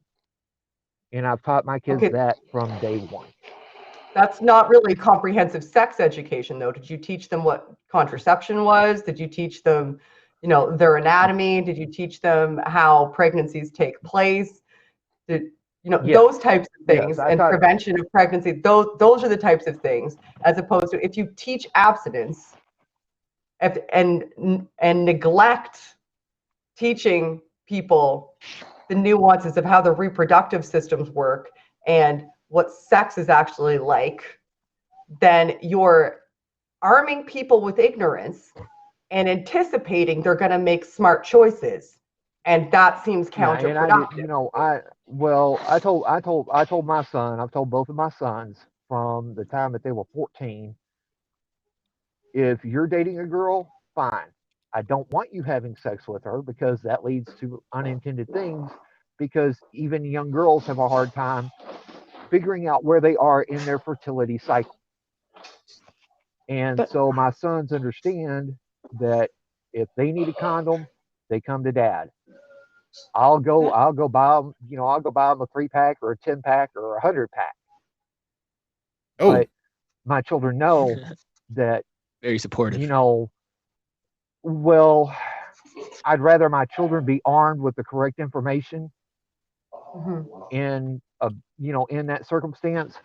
and I've taught my kids that from day one. That's not really comprehensive sex education, though. Did you teach them what contraception was? Did you teach them, their anatomy? Did you teach them how pregnancies take place? Those types of things, and prevention of pregnancy. Those are the types of things, as opposed to if you teach abstinence and neglect teaching people the nuances of how the reproductive systems work and what sex is actually like, then you're arming people with ignorance and anticipating they're going to make smart choices, and that seems counterproductive. I told my son, I've told both of my sons from the time that they were 14, if you're dating a girl, fine. I don't want you having sex with her because that leads to unintended things, because even young girls have a hard time figuring out where they are in their fertility cycle. And so my sons understand that if they need a condom, they come to dad. I'll go buy them, I'll go buy them a 3-pack or a 10-pack or a 100-pack. Oh. But my children know that very supportive. Well, I'd rather my children be armed with the correct information in that circumstance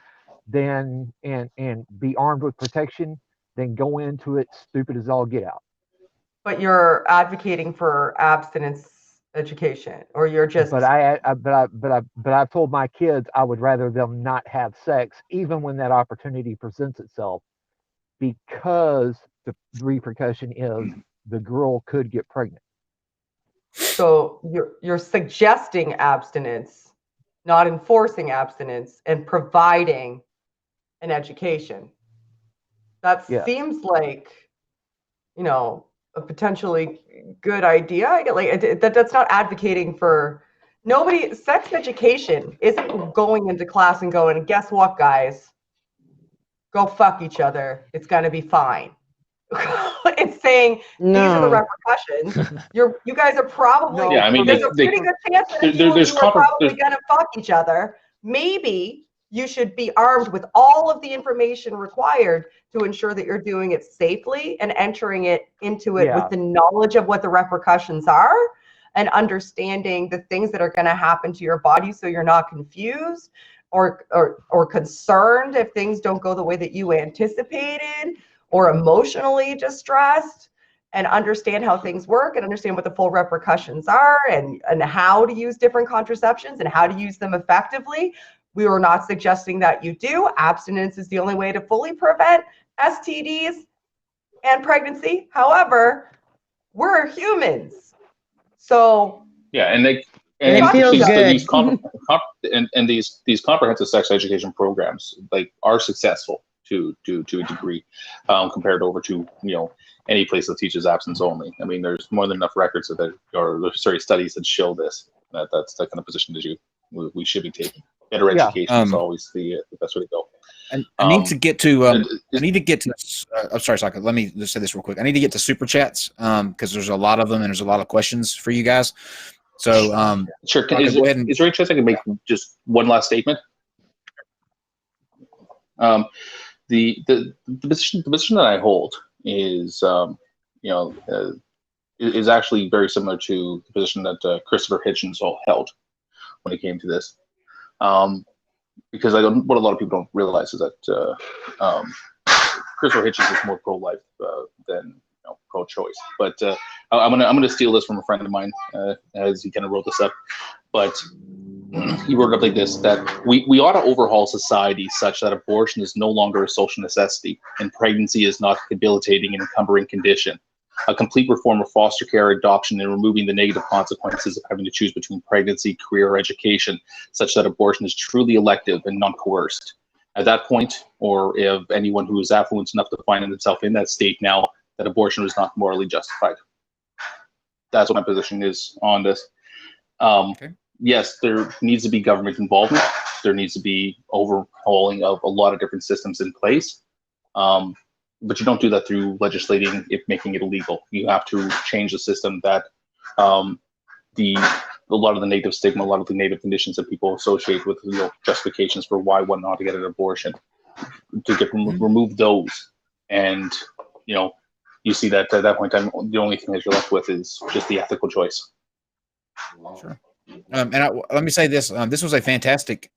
than and be armed with protection than go into it stupid as all get out. But you're advocating for abstinence education, or you're just. But I've told my kids I would rather them not have sex, even when that opportunity presents itself, because the repercussion is the girl could get pregnant. So you're suggesting abstinence, not enforcing abstinence, and providing and education. That Yeah. seems like, you know, a potentially good idea. I get like that's not advocating for nobody. Sex education isn't going into class and going, guess what, guys? Go fuck each other. It's gonna be fine. It's saying these are the No. repercussions. You guys are probably No, Yeah, I mean, there's a pretty good chance that a few of there's you are probably gonna fuck each other. Maybe you should be armed with all of the information required to ensure that you're doing it safely and entering it into it Yeah. with the knowledge of what the repercussions are and understanding the things that are going to happen to your body, so you're not confused or concerned if things don't go the way that you anticipated, or emotionally distressed, and understand how things work and understand what the full repercussions are and how to use different contraceptions and how to use them effectively. We were not suggesting that you do. Abstinence is the only way to fully prevent STDs and pregnancy. However, we're humans. So yeah, and they And it and feels these, good. these comprehensive sex education programs like are successful to a degree, compared over to, you know, any place that teaches abstinence only. I mean, there's more than enough records that studies that show this. That's the kind of position that we should be taking. Better Yeah. education is always the best way to go. And I need to get to. I need to get to. I'm sorry, Saka. Let me just say this real quick. I need to get to super chats because there's a lot of them and there's a lot of questions for you guys. So sure. Saka, Is go ahead and, there any chance I can make just one last statement? The position that I hold is is actually very similar to the position that Christopher Hitchens held when it came to this. Because what a lot of people don't realize is that Christopher Hitchens is more pro-life than pro-choice. But I'm gonna steal this from a friend of mine as he kind of wrote this up. But he wrote it up like this: that we ought to overhaul society such that abortion is no longer a social necessity and pregnancy is not a debilitating and encumbering condition. A complete reform of foster care, adoption, and removing the negative consequences of having to choose between pregnancy, career, or education, such that abortion is truly elective and non-coerced. At that point, or if anyone who is affluent enough to find themselves in that state now, that abortion is not morally justified. That's what my position is on this. Okay. Yes, there needs to be government involvement. There needs to be overhauling of a lot of different systems in place. But you don't do that through legislating it, making it illegal. You have to change the system that a lot of the native stigma, a lot of the native conditions that people associate with justifications for why one ought to get an abortion, to remove those. And you see that at that point in time, the only thing that you're left with is just the ethical choice. Sure. Let me say this. This was a fantastic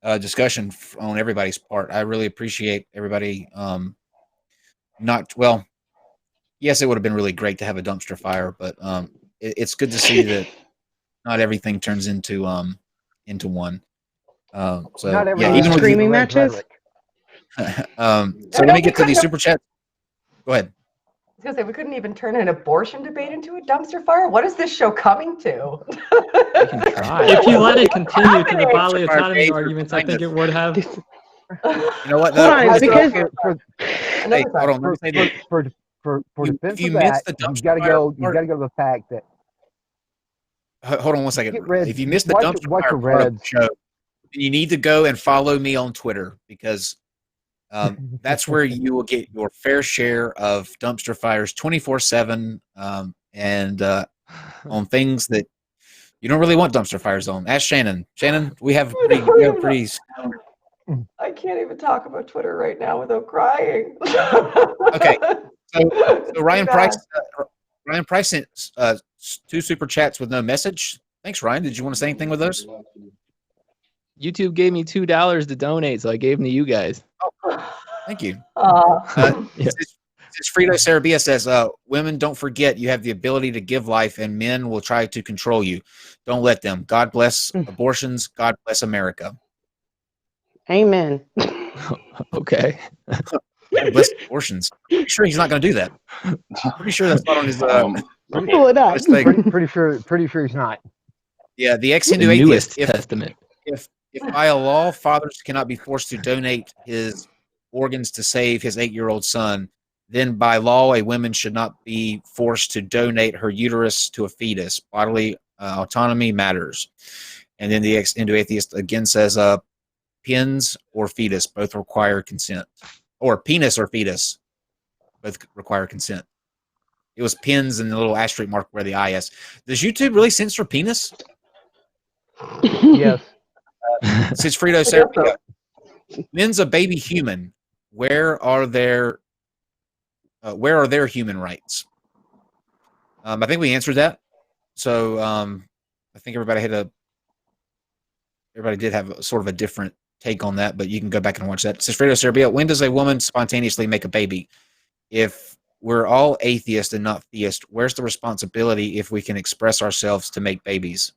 discussion on everybody's part. I really appreciate everybody. Yes, it would have been really great to have a dumpster fire, but it's good to see that not everything turns into one. Not Yeah, everyone even with screaming matches. so let me get to the super chat. Go ahead. I was gonna say, we couldn't even turn an abortion debate into a dumpster fire. What is this show coming to? We can try. If you let it continue to the bodily Fire autonomy days are arguments, I think behind it would have. You know what? Hold on, it's because Hey, hold on. Let me say this. for You- defense if you of miss that, the dumpster you've got to fire go. part- You've got to go to the fact that Hold on one second. Get red- If you missed the watch- dumpster watch fire the part of the Reds. show, you need to go and follow me on Twitter because that's where you will get your fair share of dumpster fires 24/7 and on things that you don't really want dumpster fires on. Ask Shannon. Shannon, we have pretty I can't even talk about Twitter right now without crying. Okay. So Ryan Too Price bad. Ryan Price sent 2 super chats with no message. Thanks, Ryan. Did you want to say anything with those? YouTube gave me $2 to donate, so I gave them to you guys. Thank you. Aw. This Frito Sarabia says, women, don't forget you have the ability to give life and men will try to control you. Don't let them. God bless abortions. God bless America. Amen. Okay. God bless abortions. Pretty sure he's not going to do that. Pretty sure that's not on his. Pull it up. his thing. pretty sure he's not. Yeah, the ex The Hindu newest atheist. testament. If if by a law fathers cannot be forced to donate his organs to save his 8-year-old son, then by law a woman should not be forced to donate her uterus to a fetus. Bodily autonomy matters. And then the ex-Hindu atheist again says, pins or fetus both require consent. Or penis or fetus both require consent. It was pins and the little asterisk mark where the I is. Does YouTube really censor penis? Yes. Since Frito Sergio, men's a baby human. Where are their human rights? I think we answered that. So I think everybody did have a, sort of a different take on that, but you can go back and watch that. Since Frito Serbia, when does a woman spontaneously make a baby? If we're all atheists and not theists, where's the responsibility if we can express ourselves to make babies?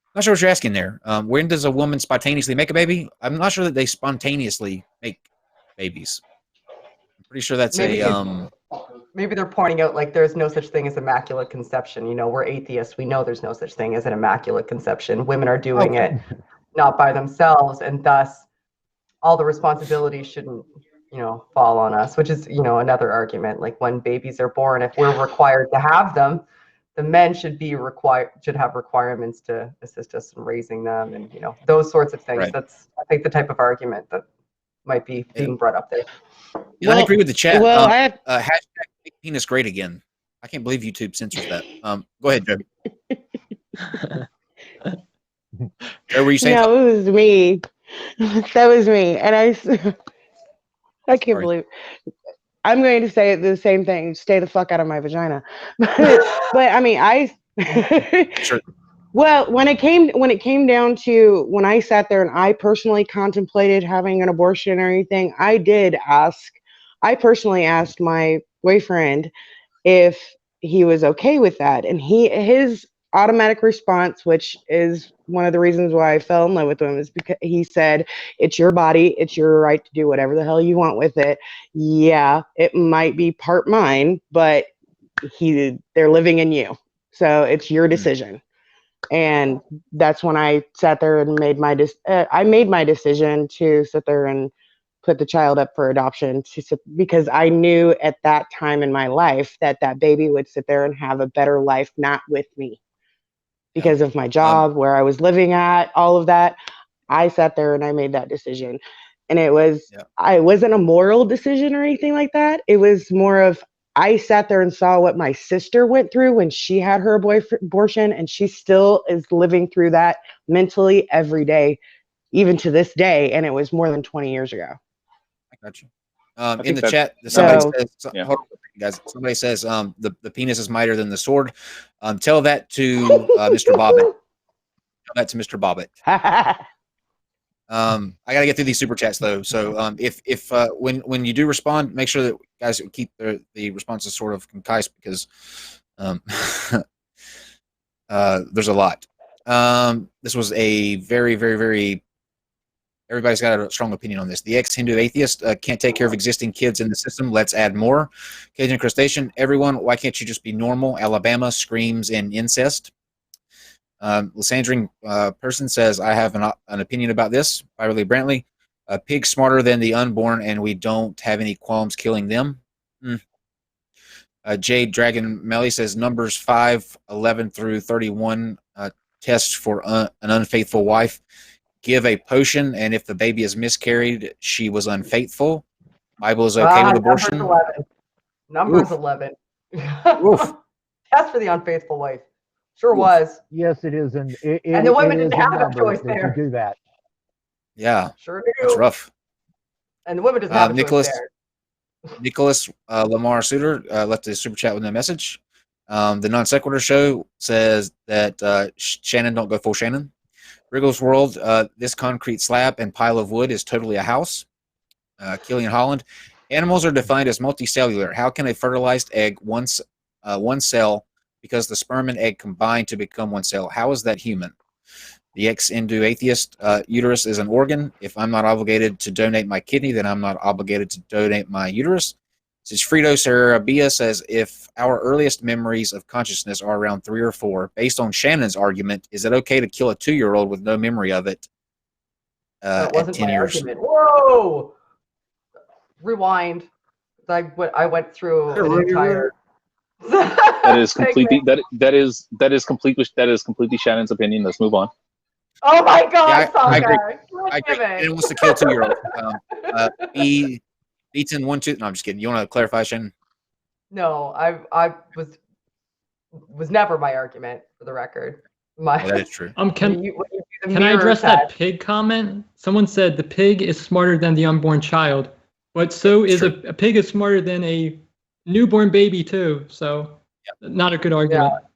I'm not sure what you're asking there. When does a woman spontaneously make a baby? I'm not sure that they spontaneously make babies. I'm pretty sure that's maybe they're pointing out like there's no such thing as immaculate conception. You know, we're atheists. We know there's no such thing as an immaculate conception. Women are doing it not by themselves, and thus all the responsibility shouldn't, you know, fall on us, which is, you know, another argument. Like when babies are born, if we're required to have them, the men should have requirements to assist us in raising them, and, you know, those sorts of things. Right. That's, I think, the type of argument that might be being brought up there. Yeah, I agree with the chat. Well, hashtag make penis great again. I can't believe YouTube censors that. Go ahead, Joe. Joe, were you saying? No, it was me. That was me, and I can't believe. I'm going to say the same thing. Stay the fuck out of my vagina. But I mean, Sure. Well, when it came down to when I sat there and I personally contemplated having an abortion or anything, I personally asked my boyfriend if he was okay with that, and his automatic response, which is one of the reasons why I fell in love with him, is because he said, "It's your body, it's your right to do whatever the hell you want with it. Yeah, it might be part mine, but they're living in you, so it's your decision." And that's when I sat there and made my decision to sit there and put the child up for adoption, because I knew at that time in my life that baby would sit there and have a better life not with me because of my job, where I was living at, all of that. I sat there and I made that decision, and it wasn't a moral decision or anything like that. It was more of, I sat there and saw what my sister went through when she had her abortion, and she still is living through that mentally every day, even to this day, and it was more than 20 years ago. I got you. In the chat, somebody says, yeah. hold on, guys. Somebody says the penis is mightier than the sword. Tell that to Mr. Bobbitt. Tell that to Mr. Bobbitt. I got to get through these super chats though. So if when you do respond, make sure that guys keep the responses sort of concise, because there's a lot. This was a very, very, very. Everybody's got a strong opinion on this. The ex-Hindu atheist can't take care of existing kids in the system. Let's add more. Cajun crustacean. Everyone, why can't you just be normal? Alabama screams in incest. Lysandrine person says, I have an opinion about this. Beverly Brantley. A pig smarter than the unborn, and we don't have any qualms killing them. Jade Dragon Melly says, Numbers 5:11 through 31 test for an unfaithful wife. Give a potion, and if the baby is miscarried, she was unfaithful. Bible is okay with abortion. Numbers 11. That's for the unfaithful wife. Sure was. Yes, it is. And the women didn't have a choice there. Do that. Yeah. Sure do. That's rough. And the women doesn't have a choice there. Nicholas Lamar Suter left a super chat with a message. The Non-Sequitur Show says that Shannon, don't go full Shannon. Wriggles World, this concrete slab and pile of wood is totally a house. Killian Holland, animals are defined as multicellular. How can a fertilized egg one cell, because the sperm and egg combine to become one cell? How is that human? The ex-Hindu atheist, uterus is an organ. If I'm not obligated to donate my kidney, then I'm not obligated to donate my uterus. Since Frito Sarabia says, if our earliest memories of consciousness are around 3 or 4, based on Shannon's argument, is it okay to kill a 2-year-old with no memory of it That at wasn't 10 my years? argument. Whoa! Rewind. I went through an entire. That is completely segment. that is completely Shannon's opinion. Let's move on. Oh my God, I agree. Sokka! I agree. Give it. It wants to kill 2-year-olds. B1012. No, I'm just kidding. You want to clarify, Shannon? No, I was never my argument, for the record. Well, that is true. Can when you do the I mirror address test- that pig comment? Someone said the pig is smarter than the unborn child, but so is a pig is smarter than a newborn baby too. So, not a good argument. Yeah.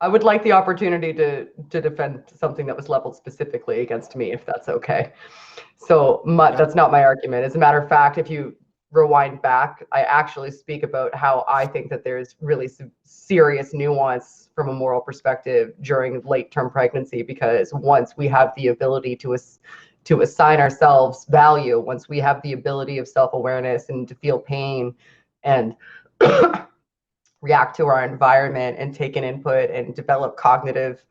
I would like the opportunity to defend something that was leveled specifically against me, if that's okay. So that's not my argument. As a matter of fact, if you rewind back, I actually speak about how I think that there's really serious nuance from a moral perspective during late-term pregnancy, because once we have the ability to assign ourselves value, once we have the ability of self-awareness and to feel pain and react to our environment and take an input and develop cognitive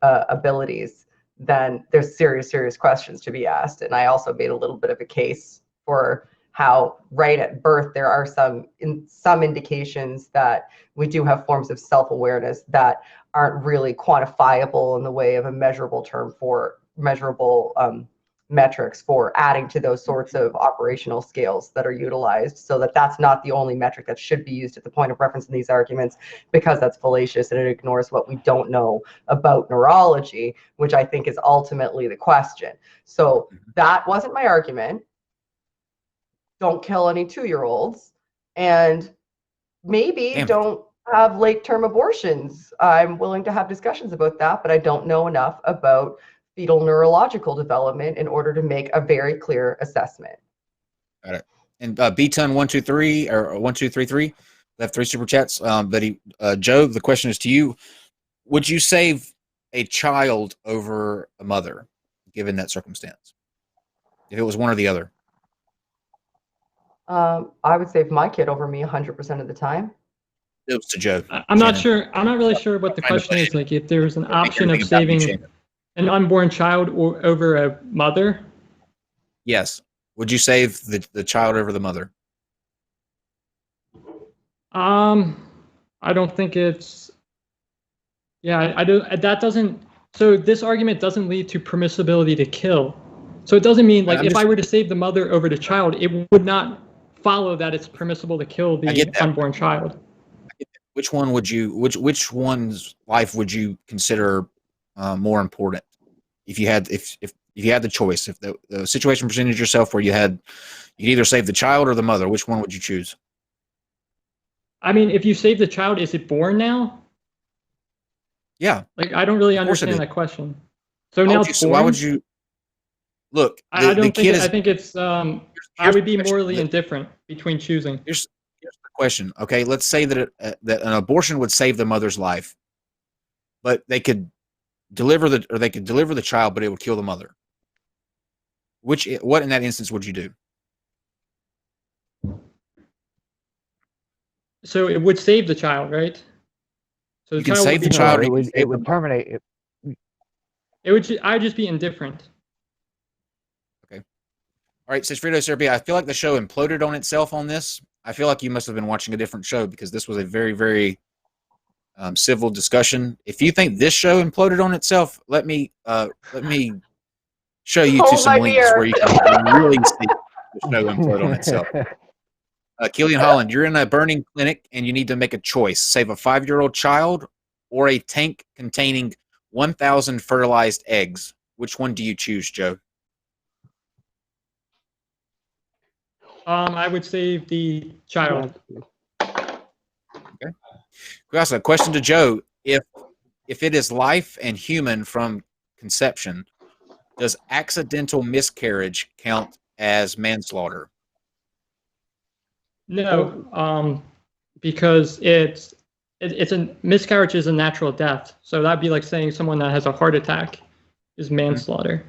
abilities, then there's serious questions to be asked. And I also made a little bit of a case for how right at birth there are some indications that we do have forms of self-awareness that aren't really quantifiable in the way of a measurable term for measurable metrics for adding to those sorts of operational scales that are utilized, so that's not the only metric that should be used at the point of reference in these arguments, because that's fallacious and it ignores what we don't know about neurology, which I think is ultimately the question. So that wasn't my argument. Don't kill any 2-year-olds, and maybe don't have late-term abortions. I'm willing to have discussions about that, but I don't know enough about fetal neurological development in order to make a very clear assessment. Got it. And B-Ton123 or 1233 left 3 super chats. Joe, the question is to you: would you save a child over a mother, given that circumstance? If it was one or the other. I would save my kid over me 100% of the time. It was to Joe. I'm not sure. I'm not really sure what the question is. Like, if there's an option of saving an unborn child or over a mother. Yes. Would you save the child over the mother? I don't think it's. Yeah, I do. That doesn't. So this argument doesn't lead to permissibility to kill. So it doesn't mean, like, if I were to save the mother over the child, it would not follow that it's permissible to kill the unborn child. Which one would you? Which one's life would you consider more important? If you had the choice, if the situation presented yourself where you could either save the child or the mother, which one would you choose? I mean, if you save the child, is it born now? Yeah. Like, I don't really understand that question. So now it's born? Why would you look? I don't think. I think it's. I would be morally indifferent between choosing. Here's the question. Okay, let's say that that an abortion would save the mother's life, but they could deliver the child, but it would kill the mother. What in that instance would you do? So it would save the child, right? So you can save the child. It would terminate it. I'd just be indifferent. Okay. All right, says Frito Serbia. I feel like the show imploded on itself on this. I feel like you must have been watching a different show, because this was a very, very civil discussion. If you think this show imploded on itself, let me show you to some links where you can really see the show implode on itself. Killian Holland, you're in a burning clinic and you need to make a choice: save a 5-year-old child or a tank containing 1,000 fertilized eggs. Which one do you choose, Joe? I would save the child. Okay. We also have a question to Joe: if it is life and human from conception, does accidental miscarriage count as manslaughter? No, because it's a miscarriage is a natural death. So that'd be like saying someone that has a heart attack is manslaughter.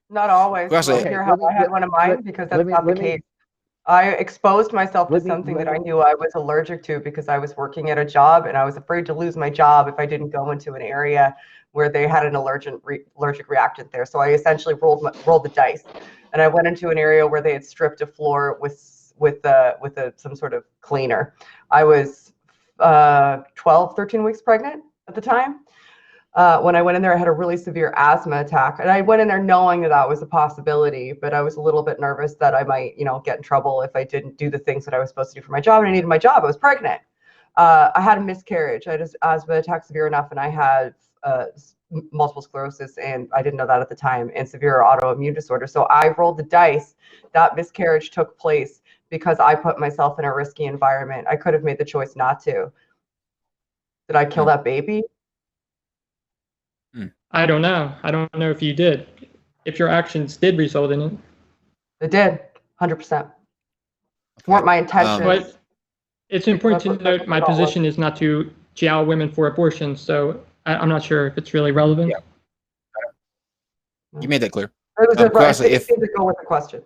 Not always. Okay. Hear how I had one of mine, because that's not the case. I exposed myself to Let me- something let that I me- knew I was allergic to because I was working at a job and I was afraid to lose my job if I didn't go into an area where they had an allergic reactant there. So I essentially rolled the dice, and I went into an area where they had stripped a floor with some sort of cleaner. I was 12, 13 weeks pregnant at the time. When I went in there, I had a really severe asthma attack, and I went in there knowing that that was a possibility, but I was a little bit nervous that I might, get in trouble if I didn't do the things that I was supposed to do for my job, and I needed my job. I was pregnant. I had a miscarriage. I had an asthma attack severe enough, and I had multiple sclerosis, and I didn't know that at the time, and severe autoimmune disorder. So I rolled the dice. That miscarriage took place because I put myself in a risky environment. I could have made the choice not to. Did I kill that baby? I don't know. I don't know if you did. If your actions did result in it. It did, 100%. Weren't my intentions. But it's important to That's note my what it was. position is not to jail women for abortion, so I'm not sure if it's really relevant. Yeah. You made that clear. It was Honestly, it seemed to go with the question.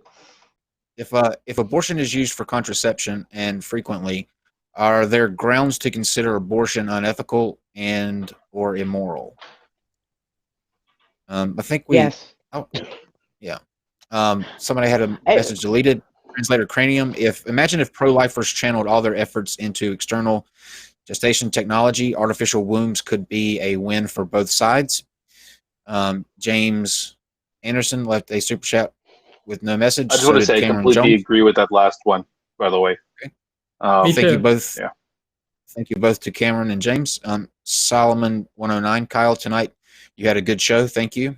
If abortion is used for contraception and frequently, are there grounds to consider abortion unethical and or immoral? I think we. Yes. Oh, yeah. Somebody had a message deleted. Translator Cranium. Imagine if pro-lifers channeled all their efforts into external gestation technology, artificial wombs could be a win for both sides. James Anderson left a super chat with no message. I just want to say I completely agree with that last one, by the way. Okay. Me Thank you too. both. Yeah. Thank you both to Cameron and James. Solomon 109, Kyle, tonight you had a good show. Thank you.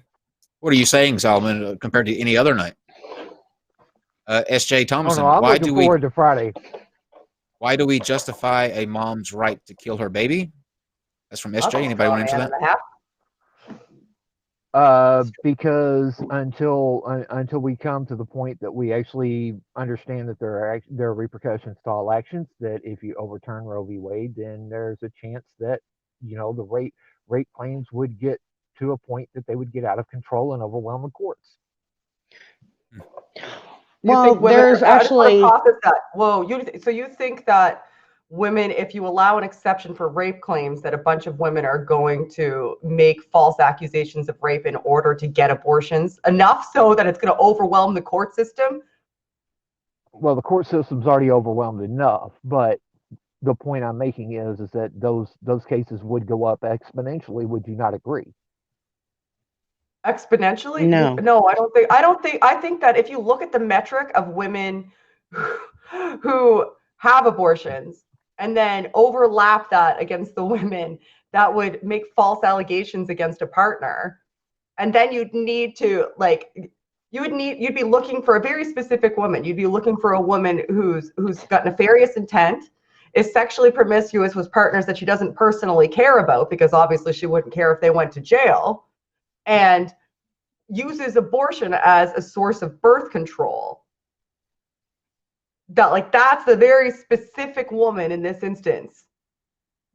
What are you saying, Solomon, compared to any other night? S.J. Oh Thomason, no, I'm why looking forward to Friday. do we justify a mom's right to kill her baby? That's from That's S.J. a Anybody want to straw answer man that? and a half. Because until we come to the point that we actually understand that there are repercussions to all actions, that if you overturn Roe v. Wade, then there's a chance that the rape claims would get to a point that they would get out of control and overwhelm the courts. Well, there's I just want to actually. process that. Whoa, so you think that women, if you allow an exception for rape claims, that a bunch of women are going to make false accusations of rape in order to get abortions, enough so that it's going to overwhelm the court system? Well, the court system's already overwhelmed enough, but the point I'm making is that those cases would go up exponentially. Would you not agree? Exponentially? No. I think that if you look at the metric of women who have abortions and then overlap that against the women that would make false allegations against a partner, and then you'd need to you'd be looking for a very specific woman. You'd be looking for a woman who's got nefarious intent, is sexually promiscuous with partners that she doesn't personally care about, because obviously she wouldn't care if they went to jail, and uses abortion as a source of birth control. That's the very specific woman in this instance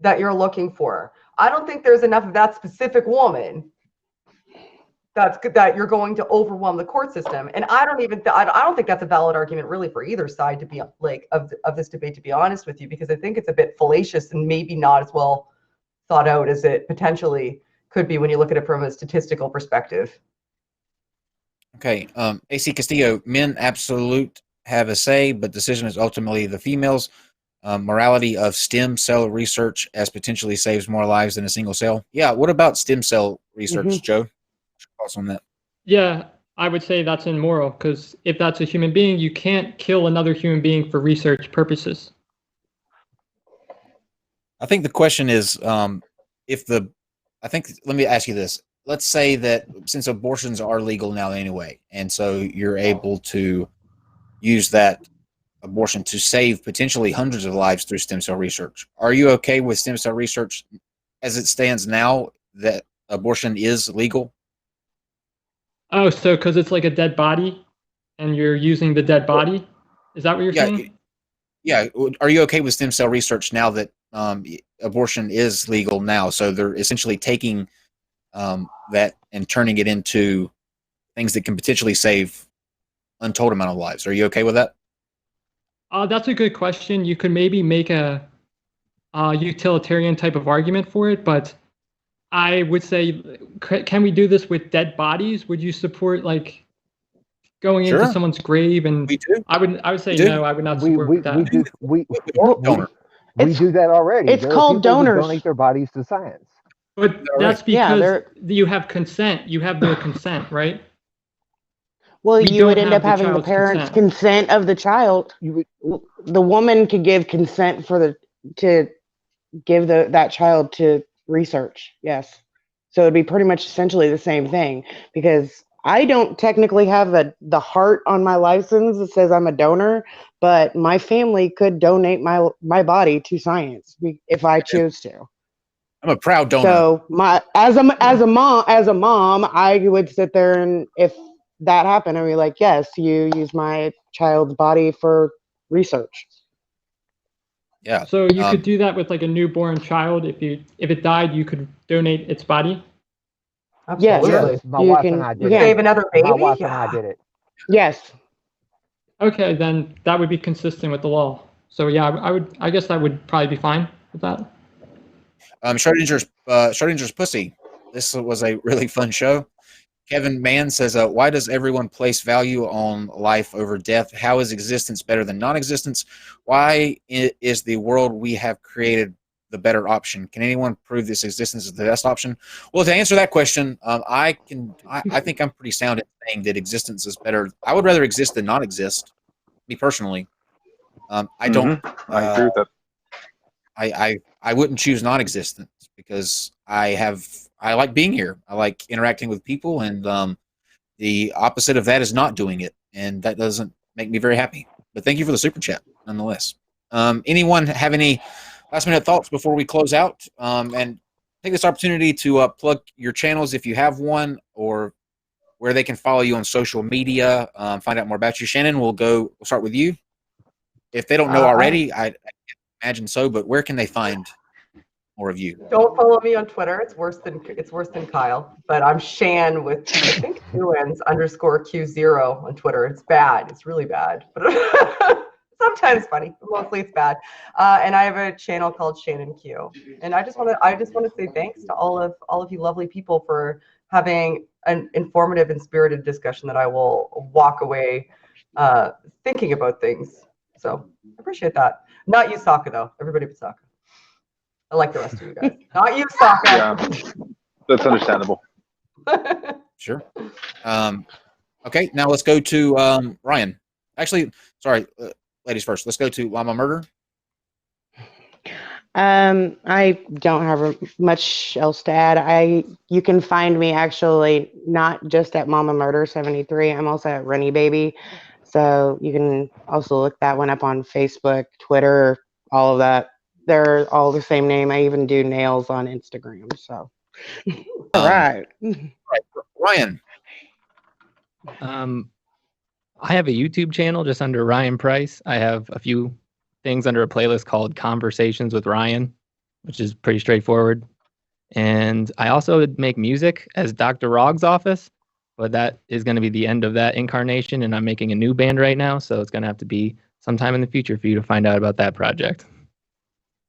that you're looking for. I don't think there's enough of that specific woman that you're going to overwhelm the court system. And I don't think that's a valid argument really for either side to be of this debate, to be honest with you, because I think it's a bit fallacious and maybe not as well thought out as it potentially could be when you look at it from a statistical perspective. Okay. AC Castillo, men absolute have a say, but decision is ultimately the females. Morality of stem cell research as potentially saves more lives than a single cell. Yeah. What about stem cell research, Joe? What's your thoughts on that? Yeah, I would say that's immoral, because if that's a human being, you can't kill another human being for research purposes. I think the question is, let me ask you this. Let's say that since abortions are legal now anyway, and so you're able to use that abortion to save potentially hundreds of lives through stem cell research. Are you okay with stem cell research as it stands now, that abortion is legal? Oh, so because it's like a dead body and you're using the dead body? Is that what you're saying? Yeah. Are you okay with stem cell research now that abortion is legal now? So they're essentially taking that and turning it into things that can potentially save untold amount of lives. Are you okay with that? That's a good question. You could maybe make a utilitarian type of argument for it, but I would say, can we do this with dead bodies? Would you support like going into Sure. someone's grave? And We do. I would say We do. no. I would not We support that. do Donor. we do that already. It's There are called people who donors. donate their bodies to science. But All that's right. Yeah, because they're- you have consent. You have their consent, right? Well, We you would don't end have up the having the child's parents' consent. consent of the child. You would, The woman could give consent to give that child to research. Yes. So it'd be pretty much essentially the same thing, because I don't technically have the heart on my license that says I'm a donor, but my family could donate my body to science if I choose to. I'm a proud donor. So as a mom, I would sit there, and if that happened, I'd be like, yes, you use my child's body for research. Yeah. So you could do that with like a newborn child. If it died, you could donate its body. Yes. Absolutely. yes, my You wife can- and I you did can- Save it. another baby. My wife and I Yeah. did it. Yes. Okay, then that would be consistent with the law. So yeah, I guess that would probably be fine with that. Schrodinger's pussy. This was a really fun show. Kevin Mann says, why does everyone place value on life over death? How is existence better than non-existence? Why is the world we have created the better option? Can anyone prove this existence is the best option? Well, to answer that question, I think I'm pretty sound in saying that existence is better. I would rather exist than not exist, me personally. I don't. I agree with that. I wouldn't choose non-existence because I like being here. I like interacting with people, and the opposite of that is not doing it, and that doesn't make me very happy. But thank you for the super chat, nonetheless. Anyone have any last-minute thoughts before we close out? And take this opportunity to plug your channels if you have one, or where they can follow you on social media, find out more about you. Shannon, we'll start with you. If they don't know already, I imagine so, but where can they find more of you? Don't follow me on Twitter. It's worse than Kyle. But I'm Shan with I think _Q0 on Twitter. It's bad. It's really bad. But sometimes funny. Mostly it's bad. And I have a channel called Shannon Q. And I just want to say thanks to all of you lovely people for having an informative and spirited discussion that I will walk away thinking about things. So I appreciate that. Not you, Sokka, though. Everybody but Sokka. I like the rest of you guys. Not you, Sokka. Yeah, that's understandable. Sure. Okay, now let's go to Ryan. Actually, sorry, ladies first. Let's go to Llama Murder. I don't have much else to add. You can find me actually not just at Mama Murder 73. I'm also at Rennie Baby. So you can also look that one up on Facebook, Twitter, all of that. They're all the same name. I even do nails on Instagram. So, all right. Ryan. I have a YouTube channel just under Ryan Price. I have a few things under a playlist called Conversations with Ryan, which is pretty straightforward. And I also make music as Dr. Rog's Office, but that is going to be the end of that incarnation, and I'm making a new band right now, so it's going to have to be sometime in the future for you to find out about that project.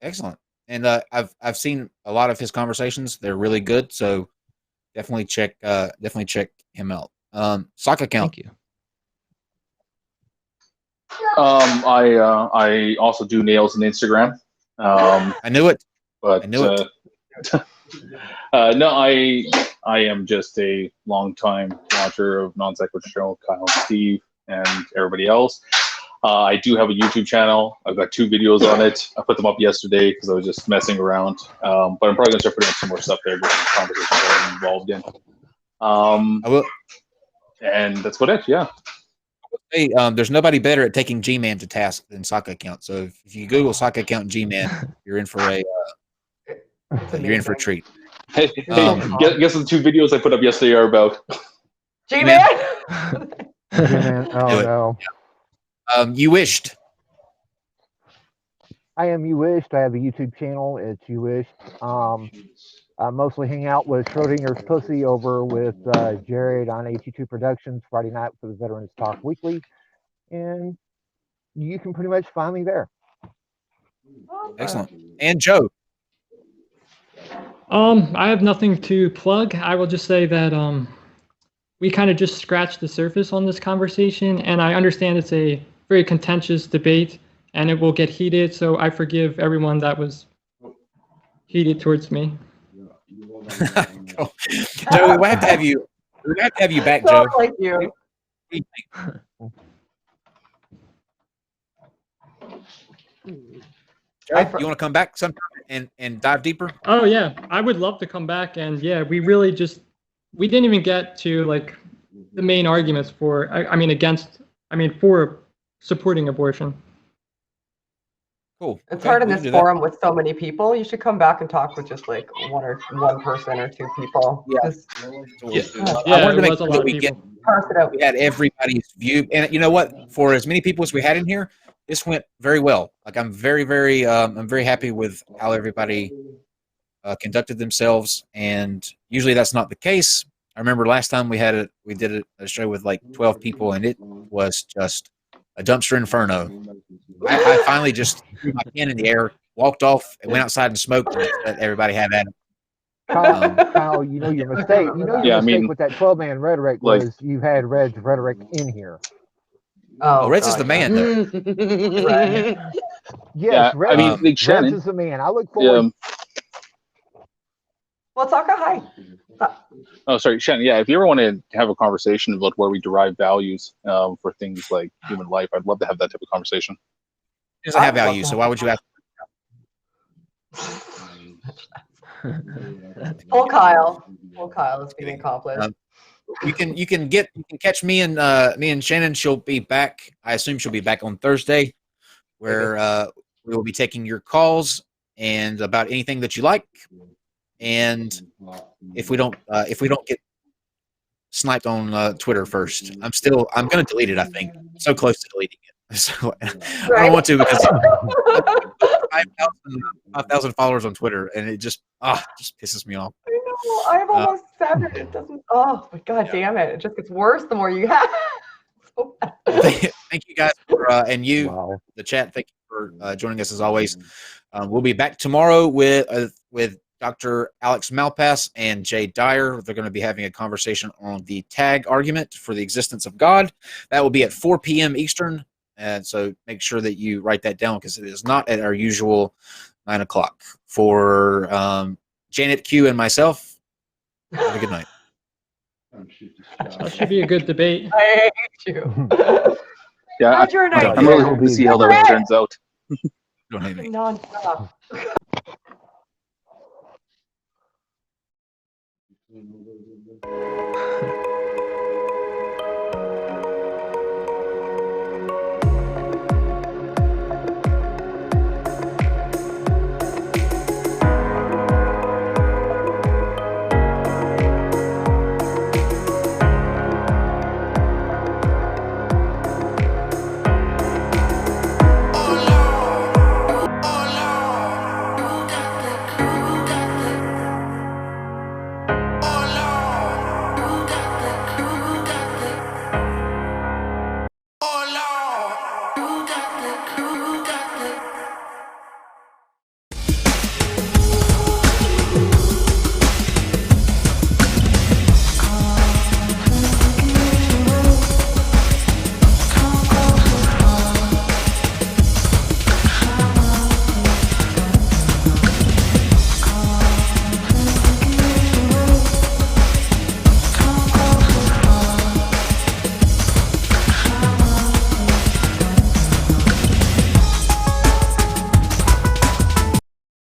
Excellent. And I've seen a lot of his conversations. They're really good, so definitely check him out. Sock account. Thank you. I also do nails on Instagram. I knew it. But I knew it. no, I am just a long-time watcher of NonSequitur Show, Kyle and Steve, and everybody else. I do have a YouTube channel. I've got 2 videos on it. I put them up yesterday because I was just messing around. But I'm probably going to start putting up some more stuff there with the conversations I'm involved in. I will. And that's about it, yeah. Hey, there's nobody better at taking G-Man to task than Sock account. So if you Google Sock account and G-Man, you're in for a treat. Hey, guess the 2 videos I put up yesterday are about. G-Man! G-Man. Oh, no. You wished. I am You Wished. I have a YouTube channel. It's You Wished. I mostly hang out with Schrodinger's Pussy over with Jared on 82 Productions Friday night for the Veterans Talk Weekly. And you can pretty much find me there. Excellent. And Joe. I have nothing to plug. I will just say that we kind of just scratched the surface on this conversation, and I understand it's a very contentious debate, and it will get heated. So I forgive everyone that was heated towards me. Joe, we have to have you. We have to have you back, Joe. Like you. Joe, you want to come back sometime and dive deeper? Oh yeah, I would love to come back, and yeah, we didn't even get to like the main arguments for for supporting abortion. Cool. It's hard in this forum with so many people. You should come back and talk with just like one person or two people. Yeah. Yeah, I wanted to make a sure lot that of we people. we had everybody's view. And you know what? For as many people as we had in here, this went very well. Like I'm very happy with how everybody conducted themselves. And usually that's not the case. I remember last time we did a show with like 12 people, and it was just a dumpster inferno. I finally just threw my pen in the air, walked off, and went outside and smoked, and let everybody have at it. Kyle, you know your mistake. You know your mistake with that 12-man rhetoric was you had Red's rhetoric in here. Oh, Reds is the man, though. Right. Yes, Reds, Reds is the man. I look forward. Well, talk a high. Oh, sorry, Shannon. Yeah, if you ever want to have a conversation about where we derive values for things like human life, I'd love to have that type of conversation. It doesn't have value, so why would you ask? Full Kyle is being accomplished. You can catch me and Shannon. She'll be back. I assume she'll be back on Thursday, where we will be taking your calls and about anything that you like. And if we don't get sniped on Twitter first, I'm going to delete it. I think I'm so close to deleting it. So I don't want to because 5,000 followers on Twitter, and it just pisses me off. I know. I have almost 7. It doesn't. Oh my god, damn it! It just gets worse the more you have. So thank you guys for the chat. Thank you for joining us as always. We'll be back tomorrow with Dr. Alex Malpass and Jay Dyer. They're going to be having a conversation on the tag argument for the existence of God. That will be at 4 p.m. Eastern. And so make sure that you write that down because it is not at our usual 9 o'clock. For Janet Q and myself, have a good night. That should be a good debate. I hate you. Yeah, I'm really hoping to see how that turns out. Don't hate me. Non-stop.